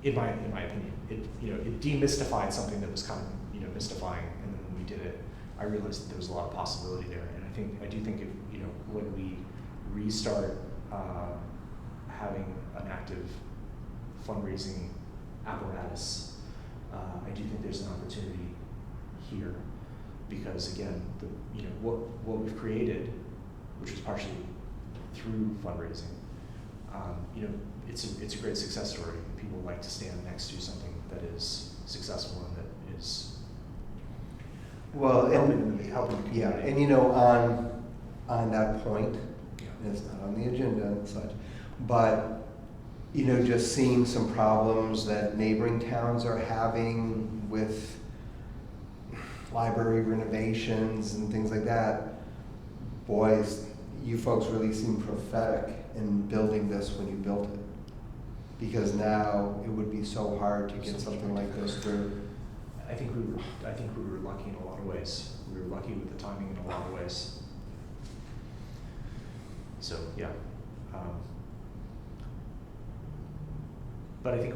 in my opinion. It demystified something that was kind of mystifying, and then when we did it, I realized that there was a lot of possibility there. And I do think if when we restart having an active fundraising apparatus, I do think there's an opportunity here, because again, what we've created, which was partially through fundraising, it's a great success story. People like to stand next to something that is successful and that is Well, helping the yeah, community. and on that point, Yeah. and it's not on the agenda and such, but just seeing some problems that neighboring towns are having with library renovations and things like that. Boys, you folks really seem prophetic in building this when you built it, because now it would be so hard to get something like this through. I think we were lucky in a lot of ways. We were lucky with the timing in a lot of ways. So yeah. But I think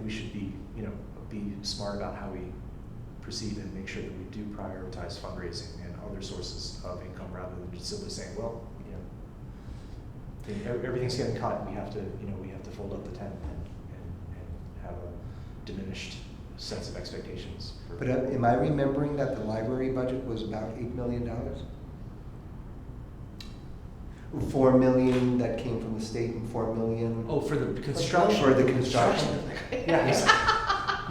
we should be, you know, be smart about how we proceed and make sure that we do prioritize fundraising and other sources of income rather than just simply saying, well, you know, everything's getting cut. We have to, you know, we have to fold up the tent and have a diminished sense of expectations. But am I remembering that the library budget was about $8 million? 4 million that came from the state and 4 million. Oh, for the construction. For the construction. Yes.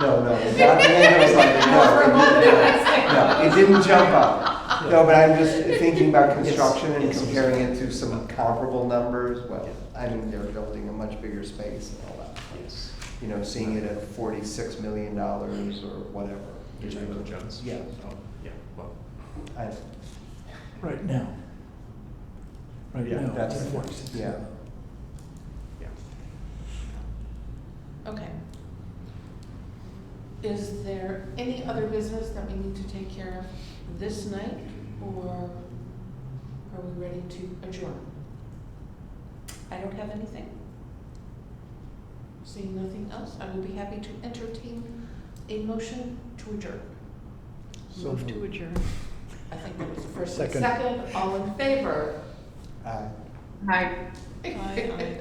No, not I was like, no, it didn't jump up. No, but I'm just thinking about construction and Yes. comparing it to some comparable numbers. Well, I mean, they're building a much bigger space and all that. Yes. You know, seeing it at $46 million or whatever. You're talking about Jones? Yeah. Oh, yeah, well, I, Right now. Right Yeah, now. that's- it works. yeah. yeah. Okay. Is there any other business that we need to take care of this night, or are we ready to adjourn? I don't have anything. Seeing nothing else, I would be happy to entertain a motion to adjourn. So Move to moved. adjourn. I think that was the first and Second. second, all in favor? I Hi. Aye, aye.